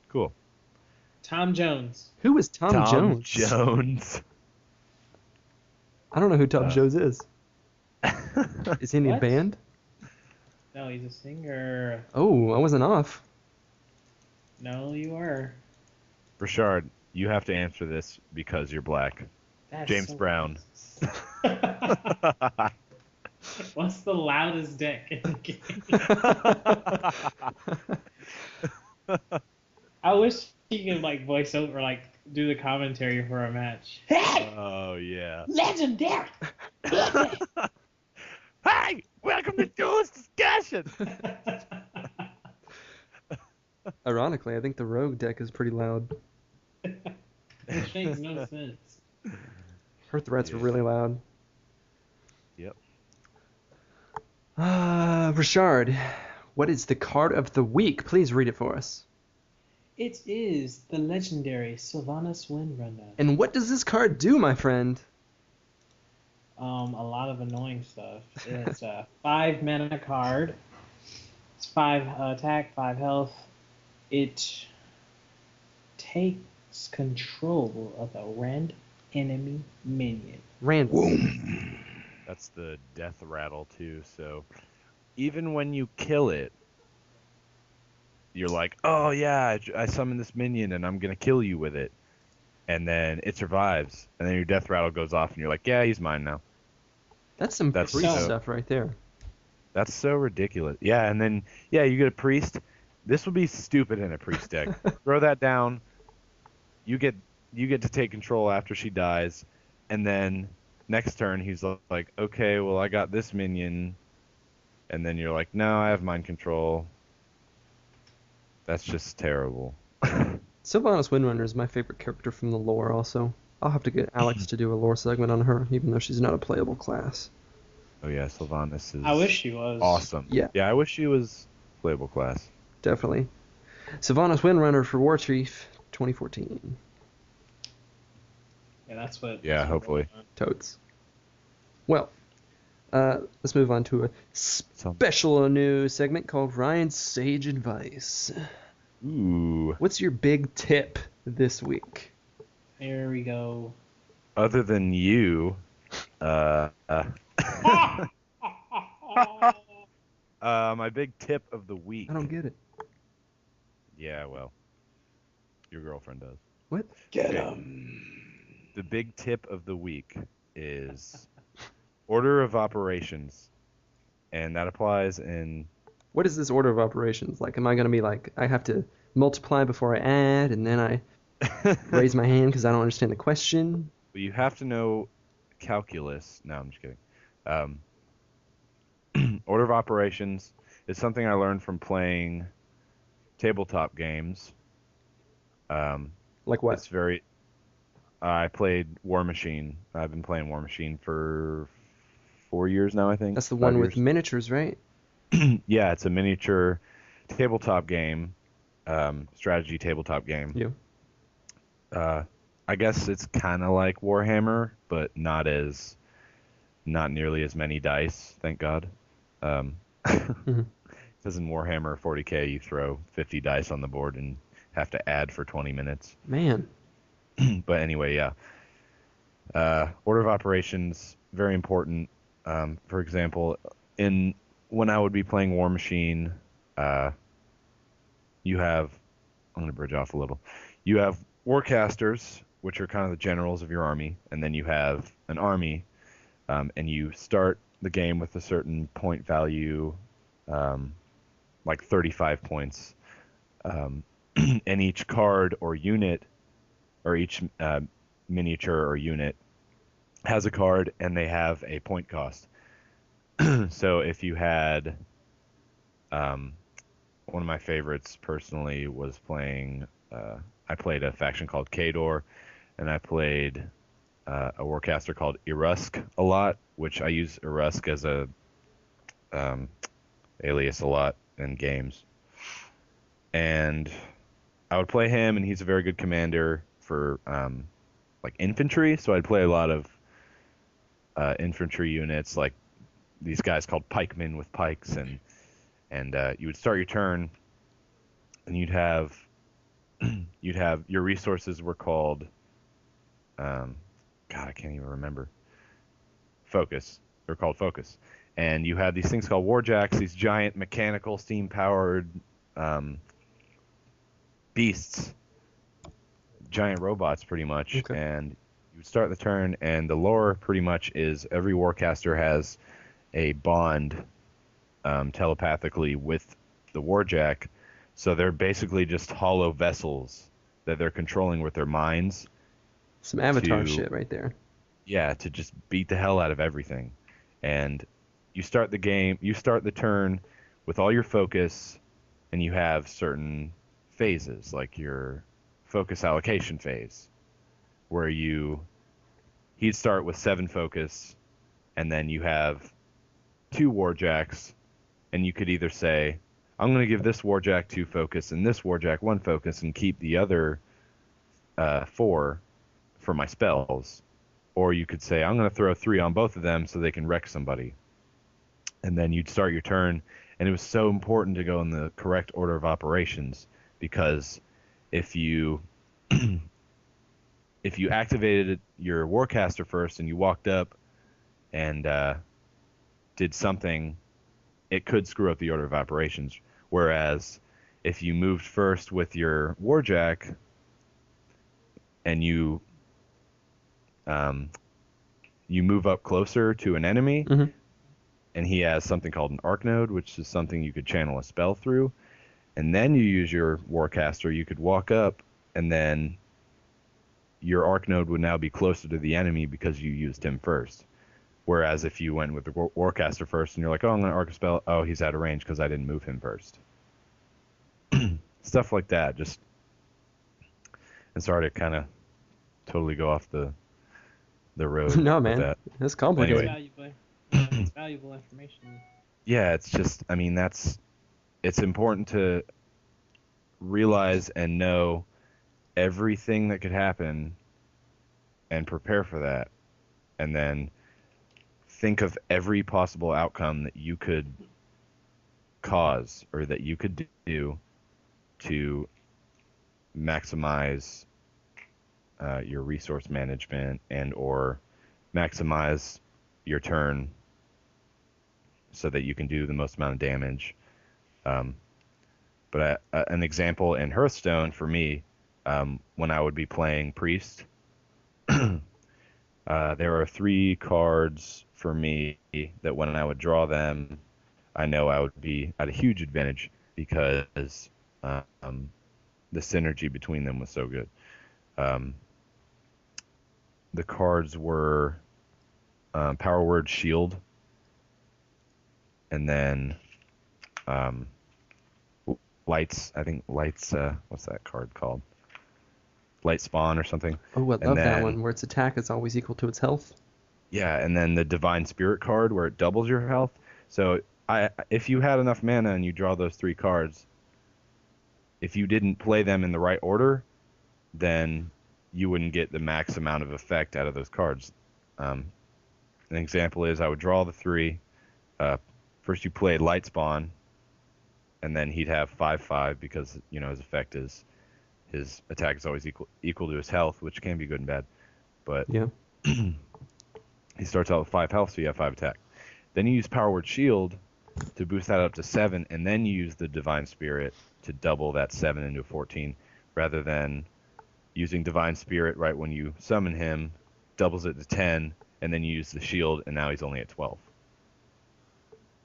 Cool. Tom Jones. Who is Tom Jones? Jones. I don't know who Tom Jones is. Is he in a What? band? No, he's a singer. Oh, I wasn't off. No, you are. Richard, you have to answer this because you're black. That's James so Brown. racist. What's the loudest deck in the game? I wish he could like voice over, like do the commentary for a match. Hey! Oh yeah. Legendary! Hey, welcome to Duelist Discussion. Ironically, I think the rogue deck is pretty loud. Which makes no sense. Her threats are Yeah. really loud. Yep. Richard, what is the card of the week? Please read it for us. It is the legendary Sylvanas Windrunner. And what does this card do, my friend? A lot of annoying stuff. It's a 5 mana card. It's 5 attack, 5 health. It takes control of a random enemy minion. Random. That's the death rattle too. So even when you kill it, you're like, oh yeah, I summoned this minion and I'm gonna kill you with it, and then it survives, and then your death rattle goes off, and you're like, yeah, he's mine now. That's some That's priest so- stuff right there. That's so ridiculous. Yeah, and then yeah, you get a priest. This would be stupid in a priest deck. Throw that down. You get to take control after she dies, and then next turn he's like, okay, well I got this minion, and then you're like, no, I have mind control. That's just terrible. Sylvanas Windrunner is my favorite character from the lore also. I'll have to get Alex to do a lore segment on her, even though she's not a playable class. Oh yeah, Sylvanas is I wish she was. awesome. Yeah. Yeah, I wish she was playable class. Definitely. Sylvanas Windrunner for War Chief 2014. Yeah, that's what. Yeah, hopefully. Totes. Well, let's move on to a special news segment called Ryan's Sage Advice. Ooh. What's your big tip this week? Here we go. Other than you, my big tip of the week. I don't get it. Yeah, well, your girlfriend does. What? Get Okay. him. The big tip of the week is order of operations, and that applies in. What is this order of operations? Like, am I going to be like, I have to multiply before I add, and then I raise my hand because I don't understand the question? You have to know calculus. No, I'm just kidding. Order of operations is something I learned from playing tabletop games. Like what? It's very. I played War Machine. I've been playing War Machine for 4 years now, I think. That's the 5 one with years. miniatures, right? Yeah, it's a miniature tabletop game, strategy tabletop game. Yeah. I guess it's kind of like Warhammer, but not nearly as many dice, thank God. Because in Warhammer 40K, you throw 50 dice on the board and have to add for 20 minutes. Man. But anyway, yeah. Order of operations, very important. For example, when I would be playing War Machine, you have. I'm going to bridge off a little. You have Warcasters, which are kind of the generals of your army, and then you have an army, and you start the game with a certain point value, like 35 points. and each card or unit, or each miniature or unit has a card, and they have a point cost. So if you had, one of my favorites personally was playing, I played a faction called Kador, and I played a Warcaster called Erusk a lot, which I use Erusk as a alias a lot in games. And I would play him, and he's a very good commander for like infantry, so I'd play a lot of infantry units, like these guys called pikemen with pikes, and you would start your turn, and you'd have your resources were called God, I can't even remember. Focus. They're called focus. And you had these things called warjacks, these giant mechanical steam-powered beasts, giant robots pretty much. Okay. And you would start the turn, and the lore pretty much is every warcaster has a bond telepathically with the warjack, so they're basically just hollow vessels that they're controlling with their minds. Some Avatar shit right there. Yeah, to just beat the hell out of everything. And you start the turn with all your focus, and you have certain phases, like your focus allocation phase, where he'd start with 7 focus, and then you have 2 warjacks, and you could either say, I'm going to give this warjack 2 focus and this warjack 1 focus and keep the other 4 for my spells. Or you could say, I'm going to throw 3 on both of them so they can wreck somebody. And then you'd start your turn, and it was so important to go in the correct order of operations, because if you activated your Warcaster first and you walked up and did something, it could screw up the order of operations. Whereas if you moved first with your Warjack and you move up closer to an enemy, Mm-hmm. and he has something called an arc node, which is something you could channel a spell through, and then you use your Warcaster, you could walk up, and then your arc node would now be closer to the enemy because you used him first. Whereas if you went with the Warcaster first and you're like, oh, I'm going to arc a spell, oh, he's out of range because I didn't move him first. Stuff like that. Just, and sorry to kind of totally go off the road. No, with man. that. That's complicated. Anyway. It's valuable information. Yeah, it's just, I mean, it's important to realize and know everything that could happen and prepare for that. And then think of every possible outcome that you could cause or that you could do to maximize your resource management and or maximize your turn so that you can do the most amount of damage. But an example in Hearthstone for me, when I would be playing Priest, there are 3 cards for me that when I would draw them, I know I would be at a huge advantage because the synergy between them was so good. The cards were Power Word Shield, and then Lights, what's that card called? Light Spawn or something. Oh, I love that one, where its attack is always equal to its health. Yeah, and then the Divine Spirit card where it doubles your health. So if you had enough mana and you draw those 3 cards, if you didn't play them in the right order, then you wouldn't get the max amount of effect out of those cards. An example is I would draw the 3. First you played Light Spawn, and then he'd have 5/5 because his effect is his attack is always equal to his health, which can be good and bad. But Yeah. he starts out with 5 health, so you have 5 attack. Then you use Power Word Shield to boost that up to 7, and then you use the Divine Spirit to double that 7 into 14, rather than using Divine Spirit right when you summon him, doubles it to 10, and then you use the shield, and now he's only at 12.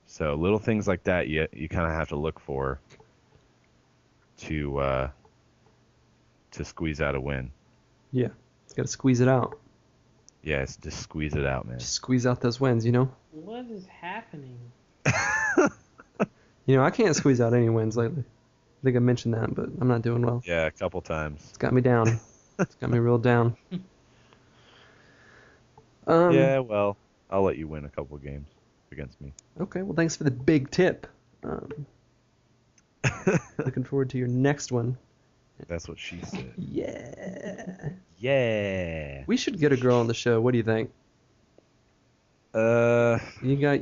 So little things like that you kind of have to look for to to squeeze out a win. Yeah, got to squeeze it out. Yeah, it's just squeeze it out, man. Just squeeze out those wins, you know? What is happening? You know, I can't squeeze out any wins lately. I think I mentioned that, but I'm not doing well. Yeah, a couple times. It's got me down. It's got me real down. Yeah, well, I'll let you win a couple games against me. Okay, well, thanks for the big tip. Looking forward to your next one. That's what she said. Yeah. Yeah. We should get a girl on the show. What do you think? You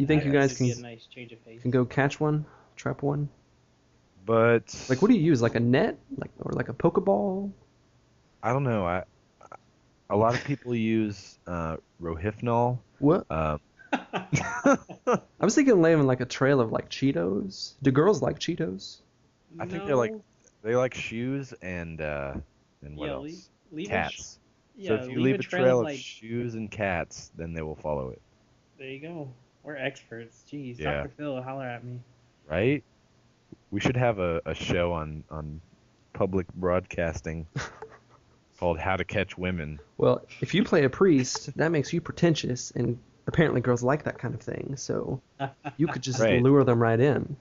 think you guys That'd be a nice change of pace. can go catch one, trap one? But Like, what do you use? Like a net, or like a Pokeball? I don't know. A lot of people use Rohypnol. What? Um, I was thinking laying like a trail of like Cheetos. Do girls like Cheetos? I think No. they like shoes and what Yeah, else? leave Cats. Yeah, So if you leave a trail trail of like, shoes and cats, then they will follow it, there you go. We're experts. Jeez, Yeah. Dr. Phil, holler at me. right? We should have a show on public broadcasting called How to Catch Women. Well, if you play a priest, that makes you pretentious, and apparently girls like that kind of thing. So you could just Right. lure them right in.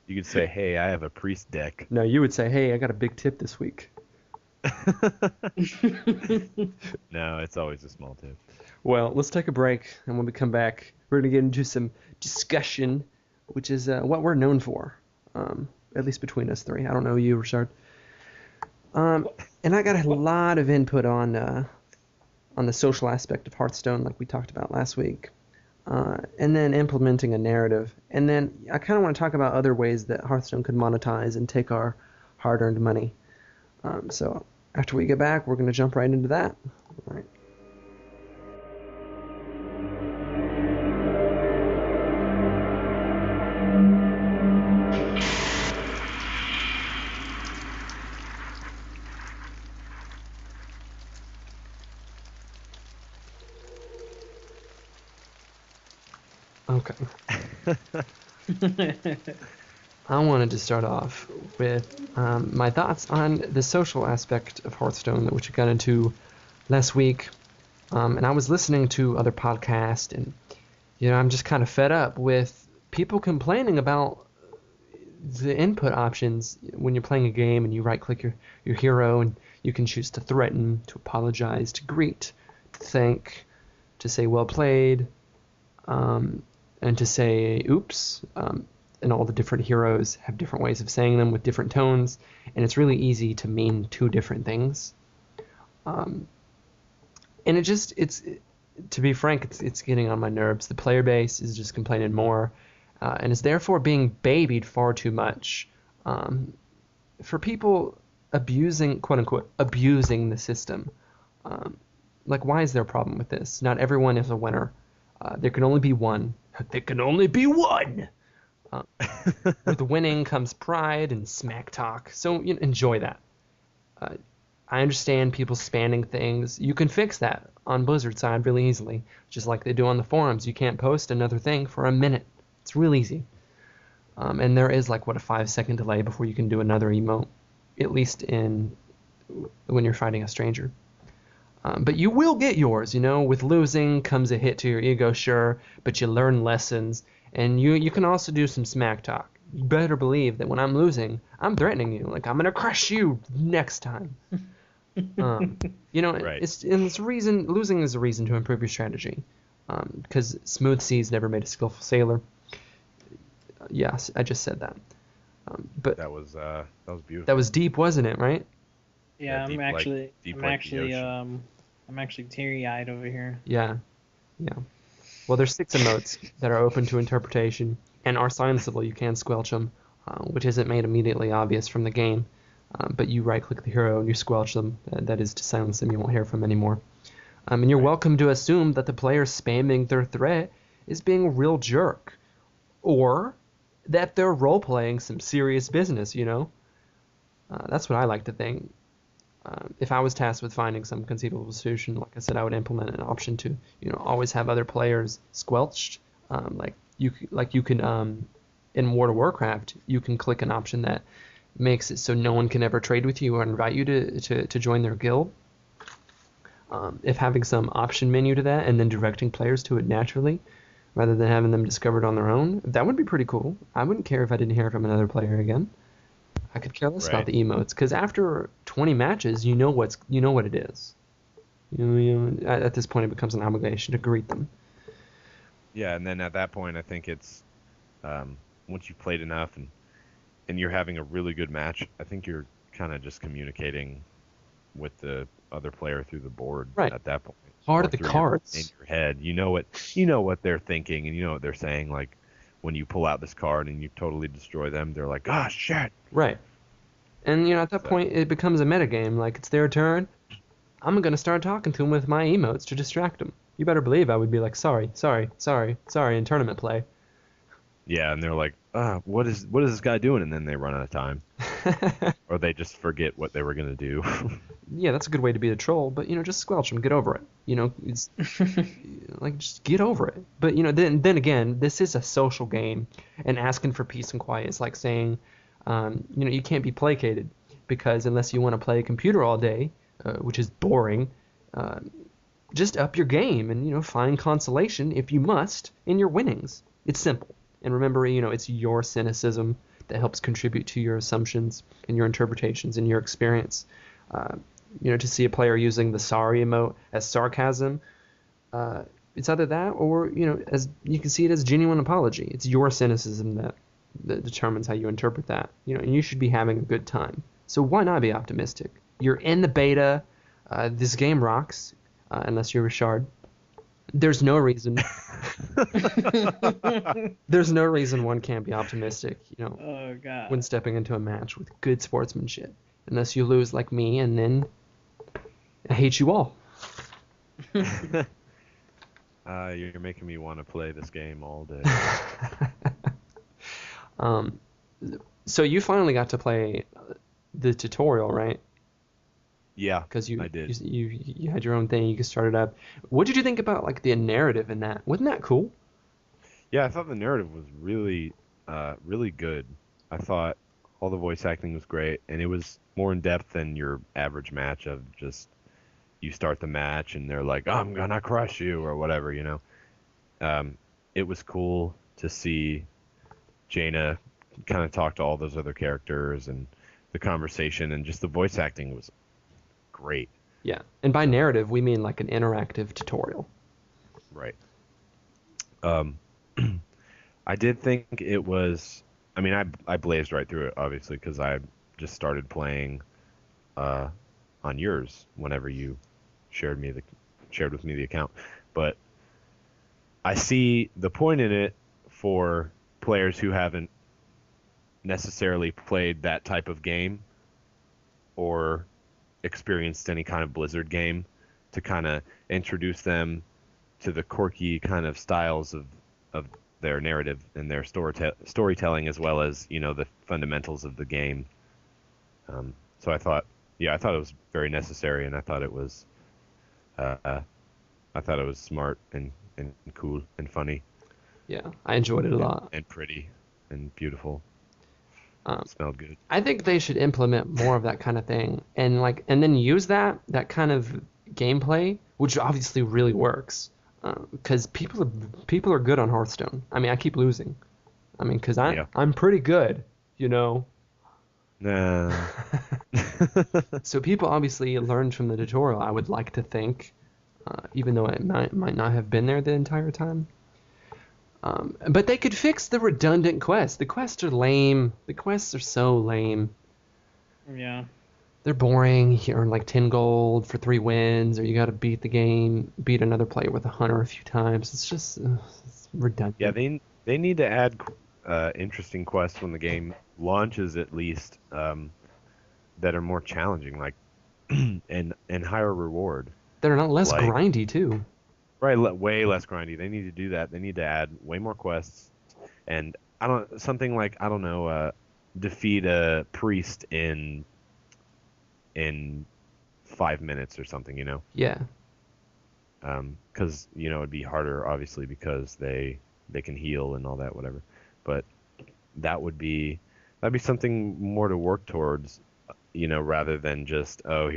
You could say, "Hey, I have a priest deck." No, you would say, "Hey, I got a big tip this week." No, it's always a small tip. Well, let's take a break, and when we come back, we're going to get into some discussion, which is what we're known for, at least between us three. I don't know you, Richard. And I got a lot of input on the social aspect of Hearthstone, like we talked about last week, and then implementing a narrative. And then I kind of want to talk about other ways that Hearthstone could monetize and take our hard-earned money. So after we get back, we're going to jump right into that. All right. Okay. I wanted to start off with my thoughts on the social aspect of Hearthstone, which I got into last week. And I was listening to other podcasts, and I'm just kind of fed up with people complaining about the input options when you're playing a game and you right-click your hero, and you can choose to threaten, to apologize, to greet, to thank, to say well played, and to say oops. And all the different heroes have different ways of saying them with different tones, and it's really easy to mean two different things. And it's to be frank, it's getting on my nerves. The player base is just complaining more, and is therefore being babied far too much. For people abusing, quote unquote, abusing the system. Like, why is there a problem with this? Not everyone is a winner. There can only be one. There can only be one. With winning comes pride and smack talk, so enjoy that. I understand people spamming things. You can fix that on Blizzard's side really easily, just like they do on the forums. You can't post another thing for a minute. It's real easy. And there is a 5-second delay before you can do another emote, at least when you're fighting a stranger. But you will get yours, with losing comes a hit to your ego, sure, but you learn lessons. And you can also do some smack talk. You better believe that when I'm losing, I'm threatening you. Like, I'm going to crush you next time. Right. Losing is a reason to improve your strategy. Because smooth seas never made a skillful sailor. Yes, I just said that. But that was beautiful. That was deep, wasn't it, right? Yeah, deep I'm like the ocean. actually teary-eyed over here. Yeah. Well, there's 6 emotes that are open to interpretation and are silenceable. You can squelch them, which isn't made immediately obvious from the game. But you right-click the hero and you squelch them. That is to silence them. You won't hear from anymore. And you're welcome to assume that the player spamming their threat is being a real jerk, or that they're role-playing some serious business. That's what I like to think. If I was tasked with finding some conceivable solution, like I said, I would implement an option to, always have other players squelched. You can in World of Warcraft, you can click an option that, makes it so no one can ever trade with you or invite you to join their guild. If having some option menu to that and then directing players to it naturally, rather than having them discovered on their own, that would be pretty cool. I wouldn't care if I didn't hear from another player again. I could care less about the emotes, because after 20 matches, you know what it is. At this point, it becomes an obligation to greet them. Yeah, and then at that point, I think it's once you've played enough and you're having a really good match, I think you're kind of just communicating with the other player through the board at that point. Part of the cards in your head. You know what they're thinking, and you know what they're saying. Like when you pull out this card and you totally destroy them, they're like, "Ah, shit!" Right. And at that point, it becomes a metagame. Like, it's their turn. I'm gonna start talking to them with my emotes to distract them. You better believe I would be like, sorry, in tournament play. Yeah, and they're like, what is this guy doing? And then they run out of time. Or they just forget what they were going to do. Yeah, that's a good way to be a troll, but, just squelch them, get over it. It's like, just get over it. But, then again, this is a social game, and asking for peace and quiet is like saying, you can't be placated, because unless you want to play a computer all day, which is boring, just up your game and, find consolation, if you must, in your winnings. It's simple. And remember, it's your cynicism that helps contribute to your assumptions and your interpretations and your experience. To see a player using the sorry emote as sarcasm, it's either that or, as you can see it as genuine apology. It's your cynicism that determines how you interpret that. And you should be having a good time. So why not be optimistic? You're in the beta. This game rocks, unless you're Richard. There's no reason. There's no reason one can't be optimistic, Oh, God. when stepping into a match with good sportsmanship. Unless you lose like me, and then I hate you all. You're making me want to play this game all day. So you finally got to play the tutorial, right? Yeah, Because I did. You had your own thing. You could start it up. What did you think about like the narrative in that? Wasn't that cool? Yeah, I thought the narrative was really, really good. I thought all the voice acting was great, and it was more in depth than your average match of just you start the match and they're like, "I'm gonna crush you" or whatever, It was cool to see Jaina kind of talk to all those other characters, and the conversation and just the voice acting was great. Yeah, and by narrative we mean like an interactive tutorial. Right. I did think it was. I mean, I blazed right through it, obviously, because I just started playing on yours whenever you shared with me the account. But I see the point in it for players who haven't necessarily played that type of game or experienced any kind of Blizzard game, to kind of introduce them to the quirky kind of styles of their narrative and their storytelling, as well as the fundamentals of the game. So I thought it was very necessary, and I thought it was smart and cool and funny. Yeah, I enjoyed it a lot. And pretty and beautiful. Smelled good. I think they should implement more of that kind of thing, and then use that kind of gameplay, which obviously really works, because people are good on Hearthstone. I mean, I keep losing. I mean, because I'm pretty good, Nah. So people obviously learned from the tutorial, I would like to think, even though it might not have been there the entire time. But they could fix the redundant quests. The quests are lame. The quests are so lame. Yeah. They're boring. You earn like 10 gold for 3 wins, or you got to beat another player with a hunter a few times. It's just it's redundant. Yeah, they need to add interesting quests when the game launches, at least, that are more challenging, like and higher reward. They're not less grindy too. Right, way less grindy. They need to do that. They need to add way more quests, and defeat a priest in 5 minutes or something. Yeah. Because it'd be harder, obviously, because they can heal and all that, whatever. But that would be that'd be something more to work towards, rather than just, oh,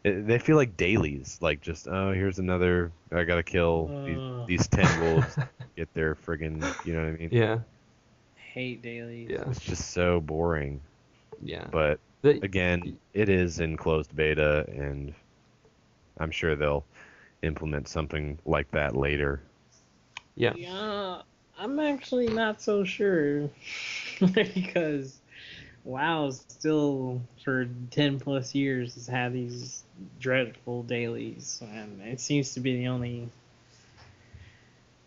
they feel like dailies, like just, oh, here's another, I gotta kill these 10 wolves, get their friggin', you know what I mean? Yeah. Hate dailies. Yeah. It's just so boring. Yeah. But again, it is in closed beta, and I'm sure they'll implement something like that later. Yeah. Yeah, I'm actually not so sure because WoW still for 10 plus years has had these dreadful dailies, and it seems to be the only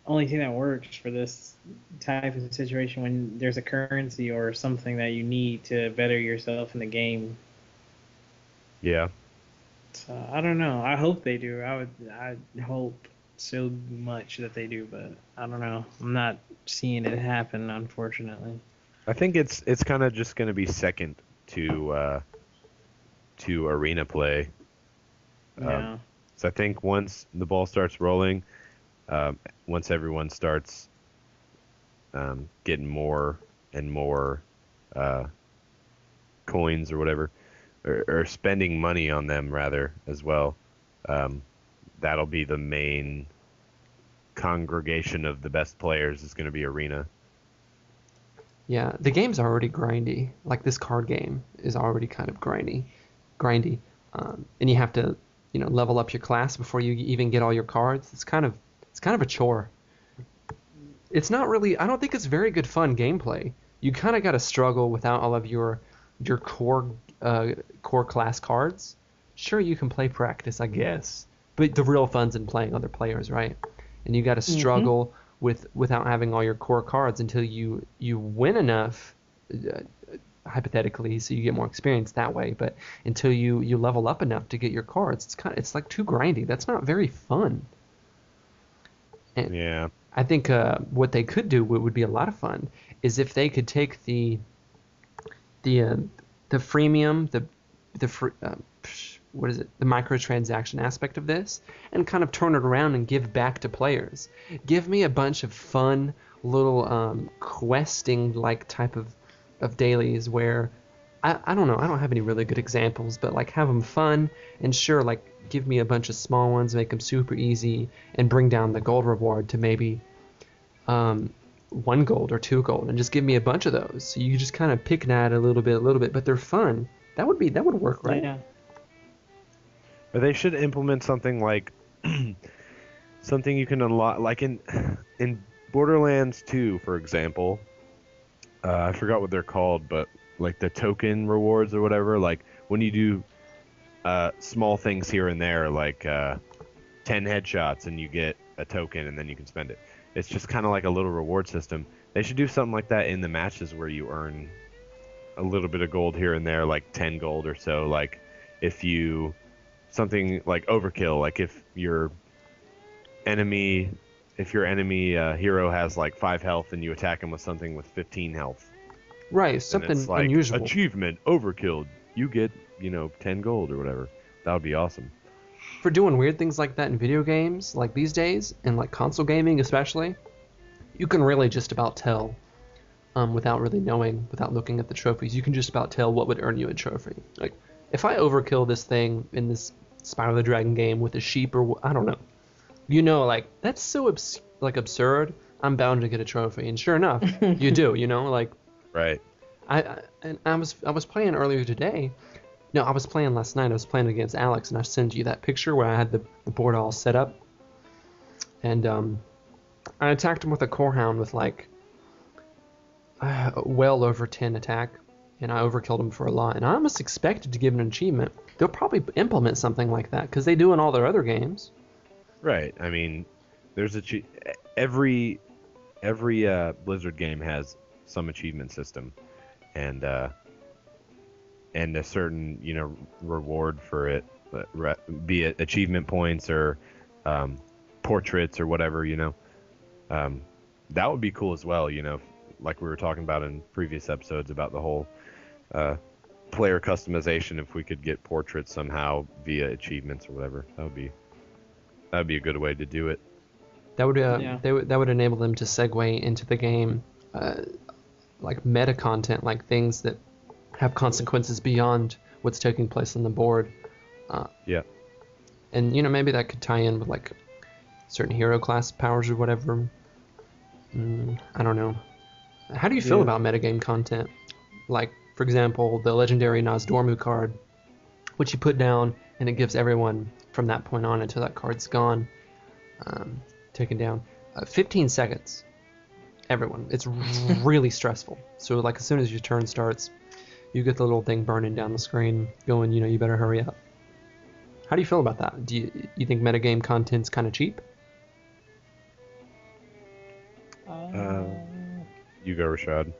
thing that works for this type of situation when there's a currency or something that you need to better yourself in the game. Yeah. So I don't know. I hope they do. I hope so much that they do, but I don't know. I'm not seeing it happen, unfortunately. I think it's kind of just going to be second to arena play. Yeah. So I think once the ball starts rolling, once everyone starts getting more and more coins or whatever, or spending money on them rather as well, that'll be the main congregation of the best players is going to be arena. Yeah, the game's already grindy. Like this card game is already kind of grindy, and you have to, level up your class before you even get all your cards. It's kind of a chore. It's not really. I don't think it's very good fun gameplay. You kind of got to struggle without all of your core class cards. Sure, you can play practice, I guess, but the real fun's in playing other players, right? And you got to struggle without having all your core cards until you win enough, hypothetically, so you get more experience that way. But until you level up enough to get your cards, it's like too grindy. That's not very fun. And Yeah. I think what they could do, what would be a lot of fun, is if they could take the freemium, what is it, the microtransaction aspect of this, and kind of turn it around and give back to players. Give me a bunch of fun little questing like type of dailies where I don't know, I don't have any really good examples, but like have them fun, and sure, like give me a bunch of small ones, make them super easy, and bring down the gold reward to maybe 1 gold or 2 gold, and just give me a bunch of those. So you just kind of pick at a little bit, but they're fun. That would work, right? Yeah. But they should implement something like something you can unlock, like in Borderlands 2, for example. I forgot what they're called, but like the token rewards or whatever. Like when you do small things here and there, like 10 headshots, and you get a token, and then you can spend it. It's just kind of like a little reward system. They should do something like that in the matches where you earn a little bit of gold here and there, like 10 gold or so. Like if you something like overkill, like if your enemy hero has like 5 health and you attack him with something with 15 health. Right, something it's like, unusual. Achievement overkill. You get 10 gold or whatever. That would be awesome. For doing weird things like that in video games, like these days, and like console gaming especially, you can really just about tell, without really knowing, without looking at the trophies, you can just about tell what would earn you a trophy. Like, if I overkill this thing in this Spyro the Dragon game with a sheep or I don't know, like that's so absurd. I'm bound to get a trophy, and sure enough, you do. Like. Right. I was playing earlier today. No, I was playing last night. I was playing against Alex, and I sent you that picture where I had the board all set up. And I attacked him with a Corehound with like well over 10 attack, and I overkilled him for a lot. And I almost expected to give an achievement. They'll probably implement something like that because they do in all their other games. Right. I mean, there's every Blizzard game has some achievement system, and a certain reward for it, be it achievement points or portraits or whatever. That would be cool as well. Like we were talking about in previous episodes about the whole player customization. If we could get portraits somehow via achievements or whatever, that would be a good way to do it. That would that would enable them to segue into the game like meta content, like things that have consequences beyond what's taking place on the board. Yeah. And maybe that could tie in with like certain hero class powers or whatever. I don't know. How do you feel about metagame content? Like, for example, the legendary Nozdormu card, which you put down and it gives everyone from that point on until that card's gone, taken down, 15 seconds. Everyone. It's really stressful. So like as soon as your turn starts, you get the little thing burning down the screen going, you better hurry up. How do you feel about that? Do you think metagame content's kind of cheap? You go, Rashad.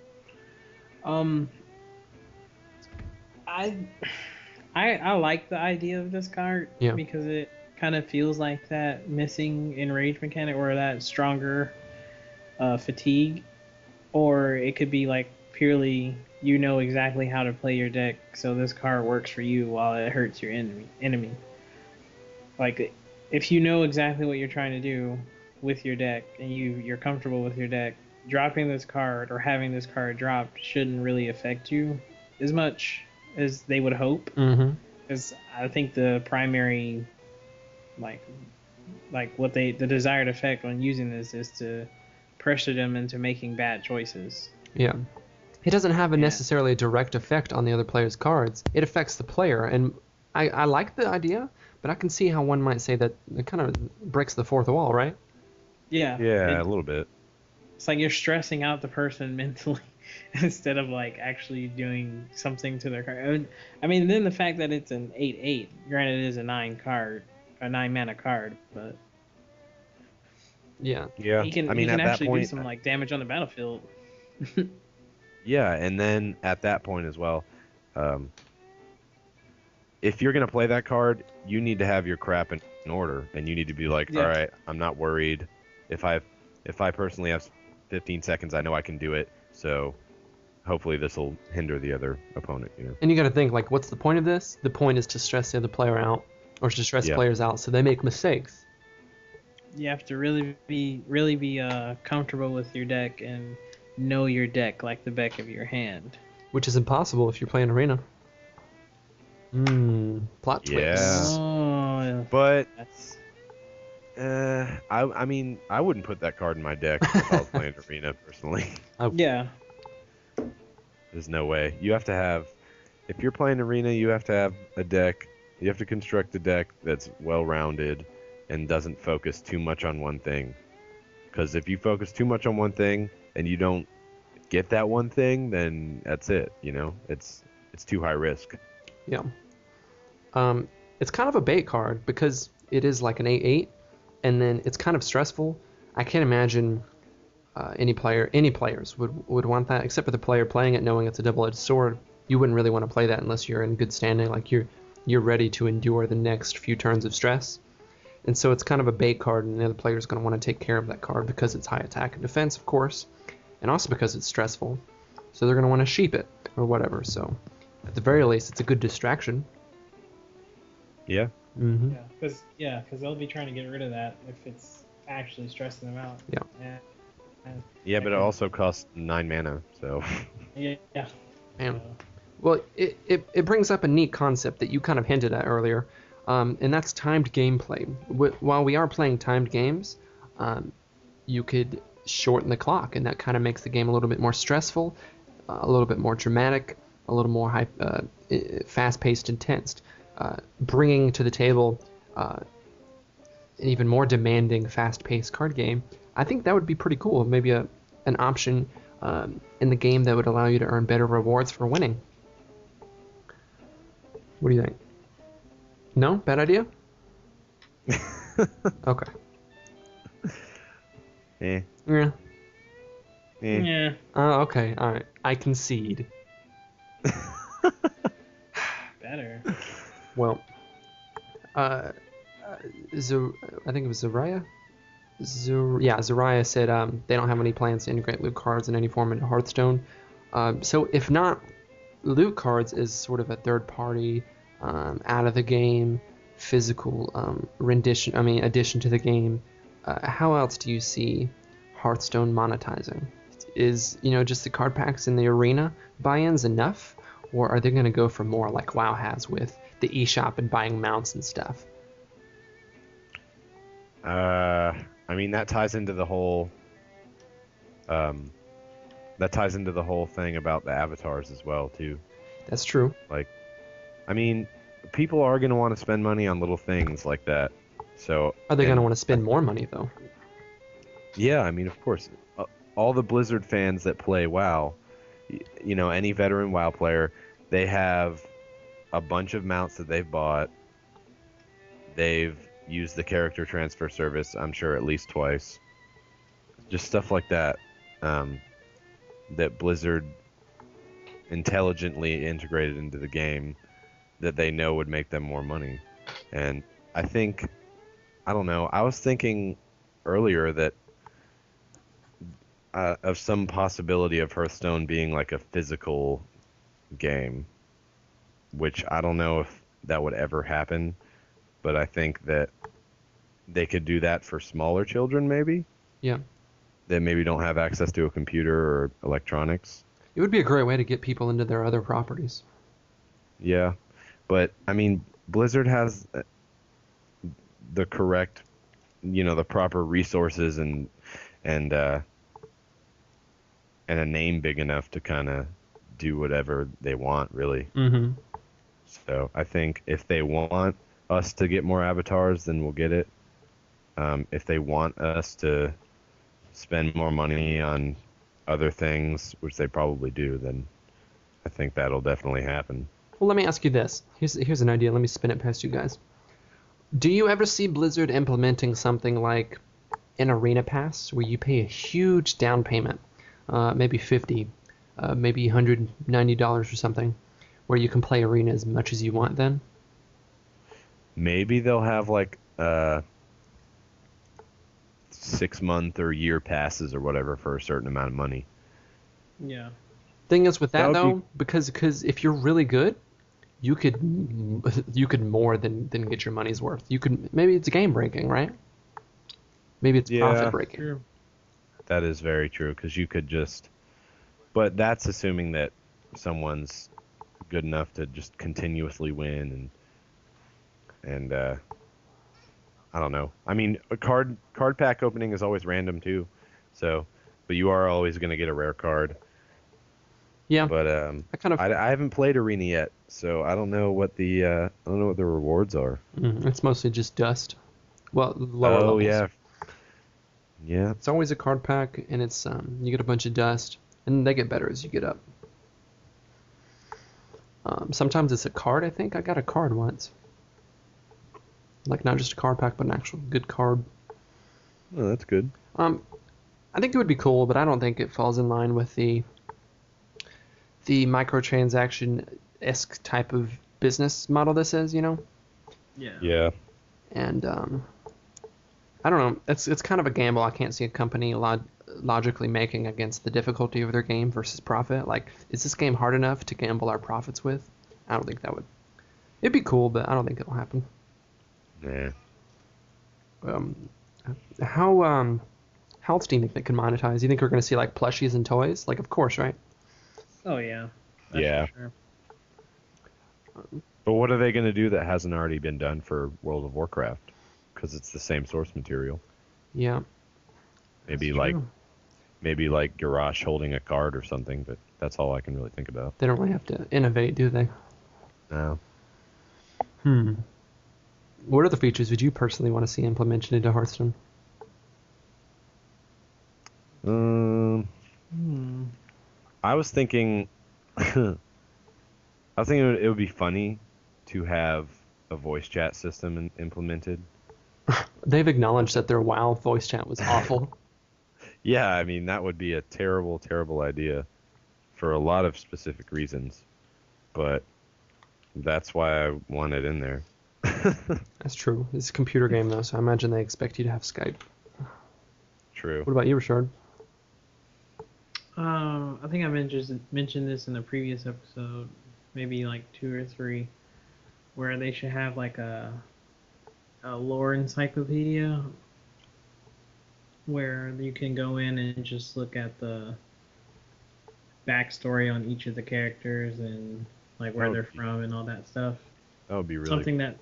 I like the idea of this card because it kind of feels like that missing enrage mechanic or that stronger fatigue, or it could be like purely exactly how to play your deck, so this card works for you while it hurts your enemy. Like if you know exactly what you're trying to do with your deck and you're comfortable with your deck, dropping this card or having this card dropped shouldn't really affect you as much as they would hope. Because I think the primary what the desired effect on using this is to pressure them into making bad choices. Yeah. It doesn't have necessarily a direct effect on the other player's cards. It affects the player, and I like the idea, but I can see how one might say that it kind of breaks the fourth wall, right? Yeah. Yeah, a little bit. It's like you're stressing out the person mentally instead of like actually doing something to their card. I mean, then the fact that it's an 8/8, granted it is a 9 mana card, but yeah, he can actually do some like damage on the battlefield. Yeah, and then at that point as well, if you're gonna play that card, you need to have your crap in order, and you need to be like, all right, I'm not worried. If I personally have 15 seconds, I know I can do it. So hopefully this will hinder the other opponent. And you got to think, like, what's the point of this? The point is to stress the other player out, or to stress players out so they make mistakes. You have to really be comfortable with your deck and know your deck like the back of your hand. Which is impossible if you're playing Arena. Plot twist. Yeah. Oh, but I mean, I wouldn't put that card in my deck if I was playing Arena personally. Yeah. There's no way. You have to have, if you're playing Arena, you have to have a deck. You have to construct a deck that's well-rounded and doesn't focus too much on one thing. Because if you focus too much on one thing and you don't get that one thing, then that's it. It's too high risk. Yeah. It's kind of a bait card because it is like an 8/8, and then it's kind of stressful. I can't imagine any players would want that, except for the player playing it knowing it's a double-edged sword. You wouldn't really want to play that unless you're in good standing, like you're ready to endure the next few turns of stress. And so it's kind of a bait card, and the other player's going to want to take care of that card because it's high attack and defense, of course, and also because it's stressful. So they're going to want to sheep it or whatever. So at the very least, it's a good distraction. Yeah. Mm-hmm. Because they'll be trying to get rid of that if it's actually stressing them out. Yeah, but it also costs 9 mana, so. Yeah. Man. Well, it brings up a neat concept that you kind of hinted at earlier, and that's timed gameplay. While we are playing timed games, you could shorten the clock, and that kind of makes the game a little bit more stressful, a little bit more dramatic, a little more fast-paced, intense, bringing to the table an even more demanding, fast-paced card game. I think that would be pretty cool. Maybe an option in the game that would allow you to earn better rewards for winning. What do you think? No? Bad idea? Okay. Yeah. Yeah. Okay. All right. I concede. Better. Well, I think it was Zaraya? Zaraya said they don't have any plans to integrate loot cards in any form into Hearthstone. So if not, loot cards is sort of a third-party, out of the game, physical addition to the game. How else do you see Hearthstone monetizing? is, just the card packs in the arena buy-ins enough, or are they going to go for more like WoW has with the eShop and buying mounts and stuff? I mean, that ties into the whole thing about the avatars as well too. That's true. Like, I mean, people are gonna want to spend money on little things like that. So Are they going to want to spend more money though? yeah, I mean, of course, all the Blizzard fans that play WoW, any veteran WoW player, they have a bunch of mounts that they've bought. They've used the character transfer service, I'm sure, at least twice. Just stuff like that, that Blizzard intelligently integrated into the game that they know would make them more money. And I don't know, I was thinking earlier that of some possibility of Hearthstone being like a physical game, which I don't know if that would ever happen, but I think that they could do that for smaller children maybe. Yeah. That maybe don't have access to a computer or electronics. It would be a great way to get people into their other properties. Yeah, but I mean, Blizzard has the correct, the proper resources and a name big enough to kind of do whatever they want, really. Mm-hmm. So I think if they want us to get more avatars, then we'll get it. If they want us to spend more money on other things, which they probably do, then I think that'll definitely happen. Well, let me ask you this. Here's an idea. Let me spin it past you guys. Do you ever see Blizzard implementing something like an arena pass where you pay a huge down payment, maybe $50, maybe $190 or something, where you can play arena as much as you want then? Maybe they'll have like 6-month or year passes or whatever for a certain amount of money. Yeah. Thing is with that That would though, because if you're really good, you could more than get your money's worth. Maybe it's game breaking, right? Maybe it's profit breaking. True. That is very true, because you could just, but that's assuming that someone's good enough to just continuously win and I don't know. I mean, a card pack opening is always random too, so, but you are always going to get a rare card. Yeah. But I haven't played Arena yet, so I don't know what the rewards are. It's mostly just dust. Well, lower levels. Oh yeah. Yeah. It's always a card pack, and it's you get a bunch of dust, and they get better as you get up. Sometimes it's a card. I think I got a card once. Like not just a card pack, but an actual good card. Oh, that's good. I think it would be cool, but I don't think it falls in line with the microtransaction-esque type of business model this is, Yeah. Yeah. And I don't know. It's kind of a gamble I can't see a company logically making against the difficulty of their game versus profit. Like, is this game hard enough to gamble our profits with? I don't think that would. It'd be cool, but I don't think it'll happen. Nah. How else do you think they can monetize? You think we're going to see like plushies and toys? Like, of course, right? Oh yeah. That's Yeah. for sure. But what are they going to do that hasn't already been done for World of Warcraft? Because it's the same source material. Yeah. Maybe That's like true. Garrosh holding a card or something, but that's all I can really think about. They don't really have to innovate, do they? No. What other features would you personally want to see implemented into Hearthstone? I was thinking it would be funny to have a voice chat system implemented. They've acknowledged that their WoW voice chat was awful. Yeah, I mean, that would be a terrible, terrible idea for a lot of specific reasons. But that's why I want it in there. That's true. It's a computer game, though, so I imagine they expect you to have Skype. True. What about you, Richard? I think I mentioned this in the previous episode, maybe like 2 or 3, where they should have like a lore encyclopedia where you can go in and just look at the backstory on each of the characters and like where they're from and all that stuff. That would be really Something that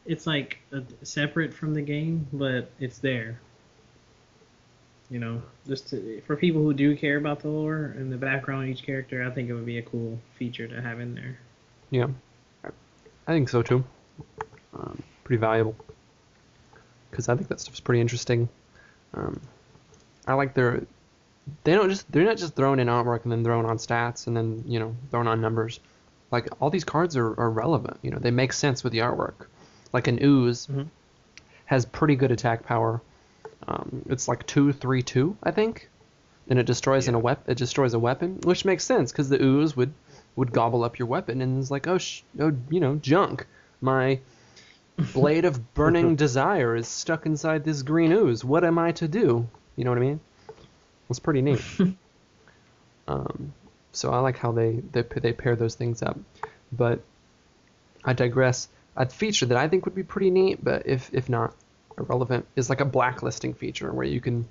it's like separate from the game, but it's there. You know, for people who do care about the lore and the background of each character, I think it would be a cool feature to have in there. Yeah, I think so too. Pretty valuable because I think that stuff's pretty interesting. I like they're not just throwing in artwork and then throwing on stats and then throwing on numbers. Like all these cards are relevant. They make sense with the artwork. Like an ooze has pretty good attack power. It's like 2/3/2, I think, and it destroys It destroys a weapon, which makes sense because the ooze would gobble up your weapon, and it's like junk. My blade of burning desire is stuck inside this green ooze. What am I to do? You know what I mean? It's pretty neat. So I like how they pair those things up. But I digress. A feature that I think would be pretty neat, but if not irrelevant, is like a blacklisting feature where you can,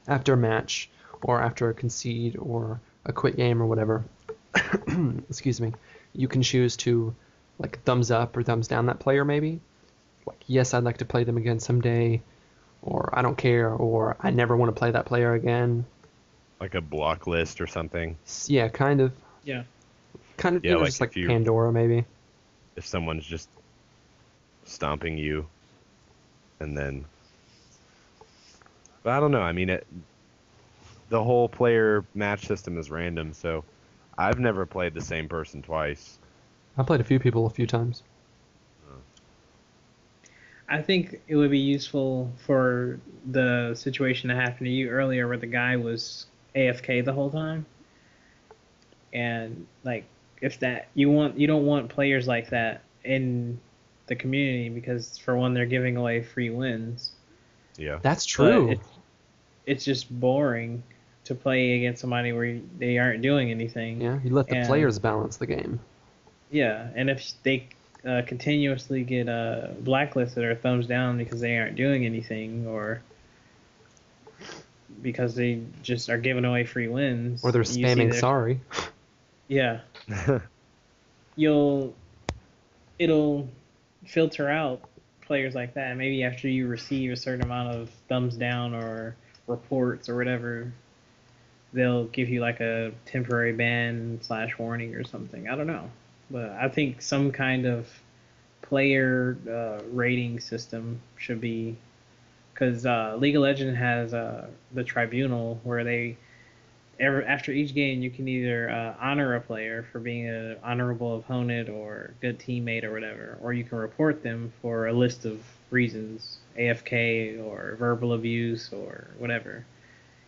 after a match or after a concede or a quit game or whatever, excuse me, you can choose to like thumbs up or thumbs down that player maybe. Like, yes, I'd like to play them again someday, or I don't care, or I never want to play that player again. Like a block list or something. Yeah, kind of. Yeah. Kind of, Yeah, like just like Pandora maybe. If someone's just stomping you, and then... But I don't know, I mean, the whole player match system is random, so I've never played the same person twice. I played a few people a few times. I think it would be useful for the situation that happened to you earlier where the guy was AFK the whole time. And like if that you don't want players like that in the community because for one they're giving away free wins. Yeah. That's true. It's just boring to play against somebody where they aren't doing anything. Yeah, you let the players balance the game. Yeah, and if they continuously get blacklisted or thumbs down because they aren't doing anything or because they just are giving away free wins. Or they're spamming sorry. Yeah. It'll filter out players like that. Maybe after you receive a certain amount of thumbs down or reports or whatever, they'll give you like a temporary ban / warning or something. I don't know. But I think some kind of player rating system should be, because League of Legends has the tribunal where after each game you can either honor a player for being an honorable opponent or good teammate or whatever, or you can report them for a list of reasons, AFK or verbal abuse or whatever.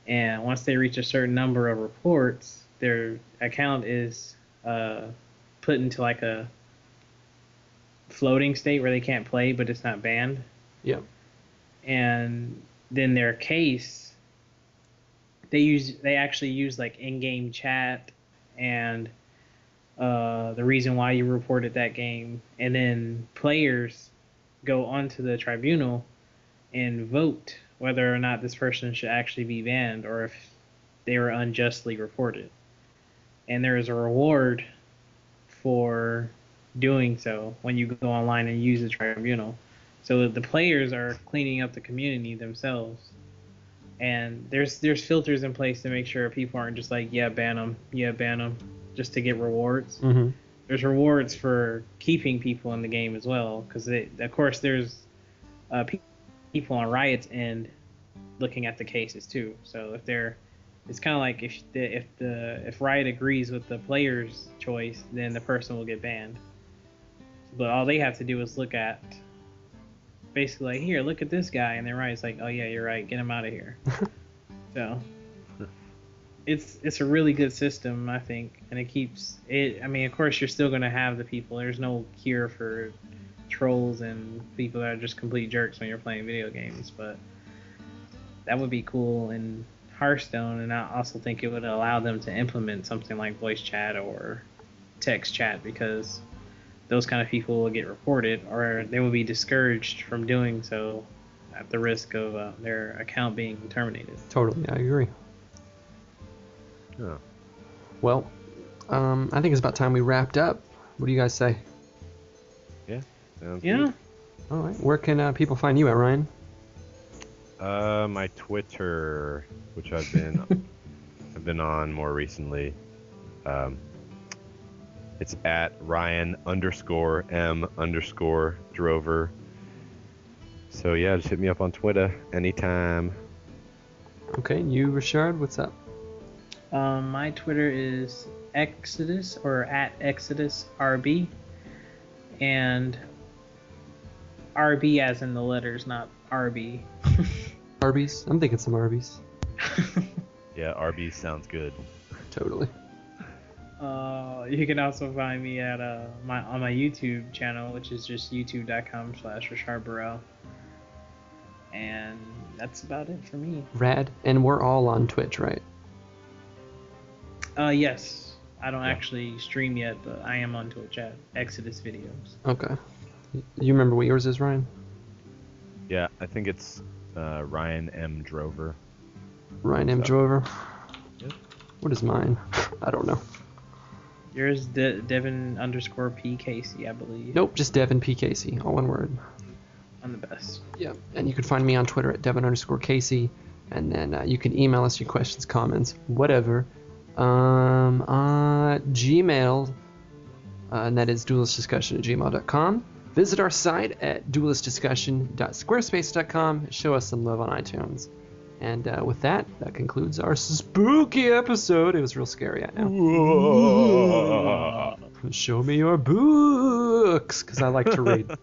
And once they reach a certain number of reports, their account is put into like a floating state where they can't play, but it's not banned. Yeah. And then their case, they actually use like in-game chat and the reason why you reported that game, and then players go onto the tribunal and vote whether or not this person should actually be banned or if they were unjustly reported. And there is a reward for doing so when you go online and use the tribunal. So the players are cleaning up the community themselves. And there's filters in place to make sure people aren't just like, ban them, just to get rewards. Mm-hmm. There's rewards for keeping people in the game as well, because of course there's people on Riot's end looking at the cases too. So it's kind of like if Riot agrees with the player's choice, then the person will get banned. But all they have to do is look at, basically like, here, look at this guy, and then Riot's like, oh yeah, you're right, get him out of here. So it's a really good system, I think, and it keeps it. I mean, of course, you're still gonna have the people. There's no cure for trolls and people that are just complete jerks when you're playing video games, but that would be cool in Hearthstone, and I also think it would allow them to implement something like voice chat or text chat, because those kind of people will get reported or they will be discouraged from doing so at the risk of their account being terminated. Totally, I agree. Yeah. Well, I think it's about time we wrapped up. What do you guys say? Sounds Yeah. good. All right. Where can people find you at, Ryan? My Twitter, which I've been on more recently. It's at Ryan_M_Drover. So yeah, just hit me up on Twitter anytime. Okay. And you, Richard, what's up? My Twitter is Exodus or at ExodusRB, and RB as in the letters, not RB. Arby's. I'm thinking some Arby's. Yeah, RB sounds good. Totally. You can also find me at on my YouTube channel, which is just youtube.com/RichardBurrell. And that's about it for me. Rad. And we're all on Twitch, right? Yes. I don't actually stream yet, but I am on Twitch at Exodus Videos. Okay. You remember what yours is, Ryan? Yeah, I think it's Ryan M. Drover. Ryan M. Drover. Yep. What is mine? I don't know. Yours, Devin_P Casey, I believe. Nope, just Devin P. Casey, all one word. I'm the best. Yeah, and you can find me on Twitter at Devin_Casey, and then you can email us your questions, comments, whatever. Gmail, and that is duelistdiscussion@gmail.com. Visit our site at duelistdiscussion.squarespace.com. Show us some love on iTunes. And with that concludes our spooky episode. It was real scary, I know. Show me your books, because I like to read.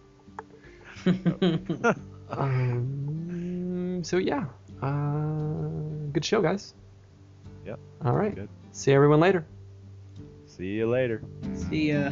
So yeah, good show, guys. Yep. All right. Good. See everyone later. See you later. See ya.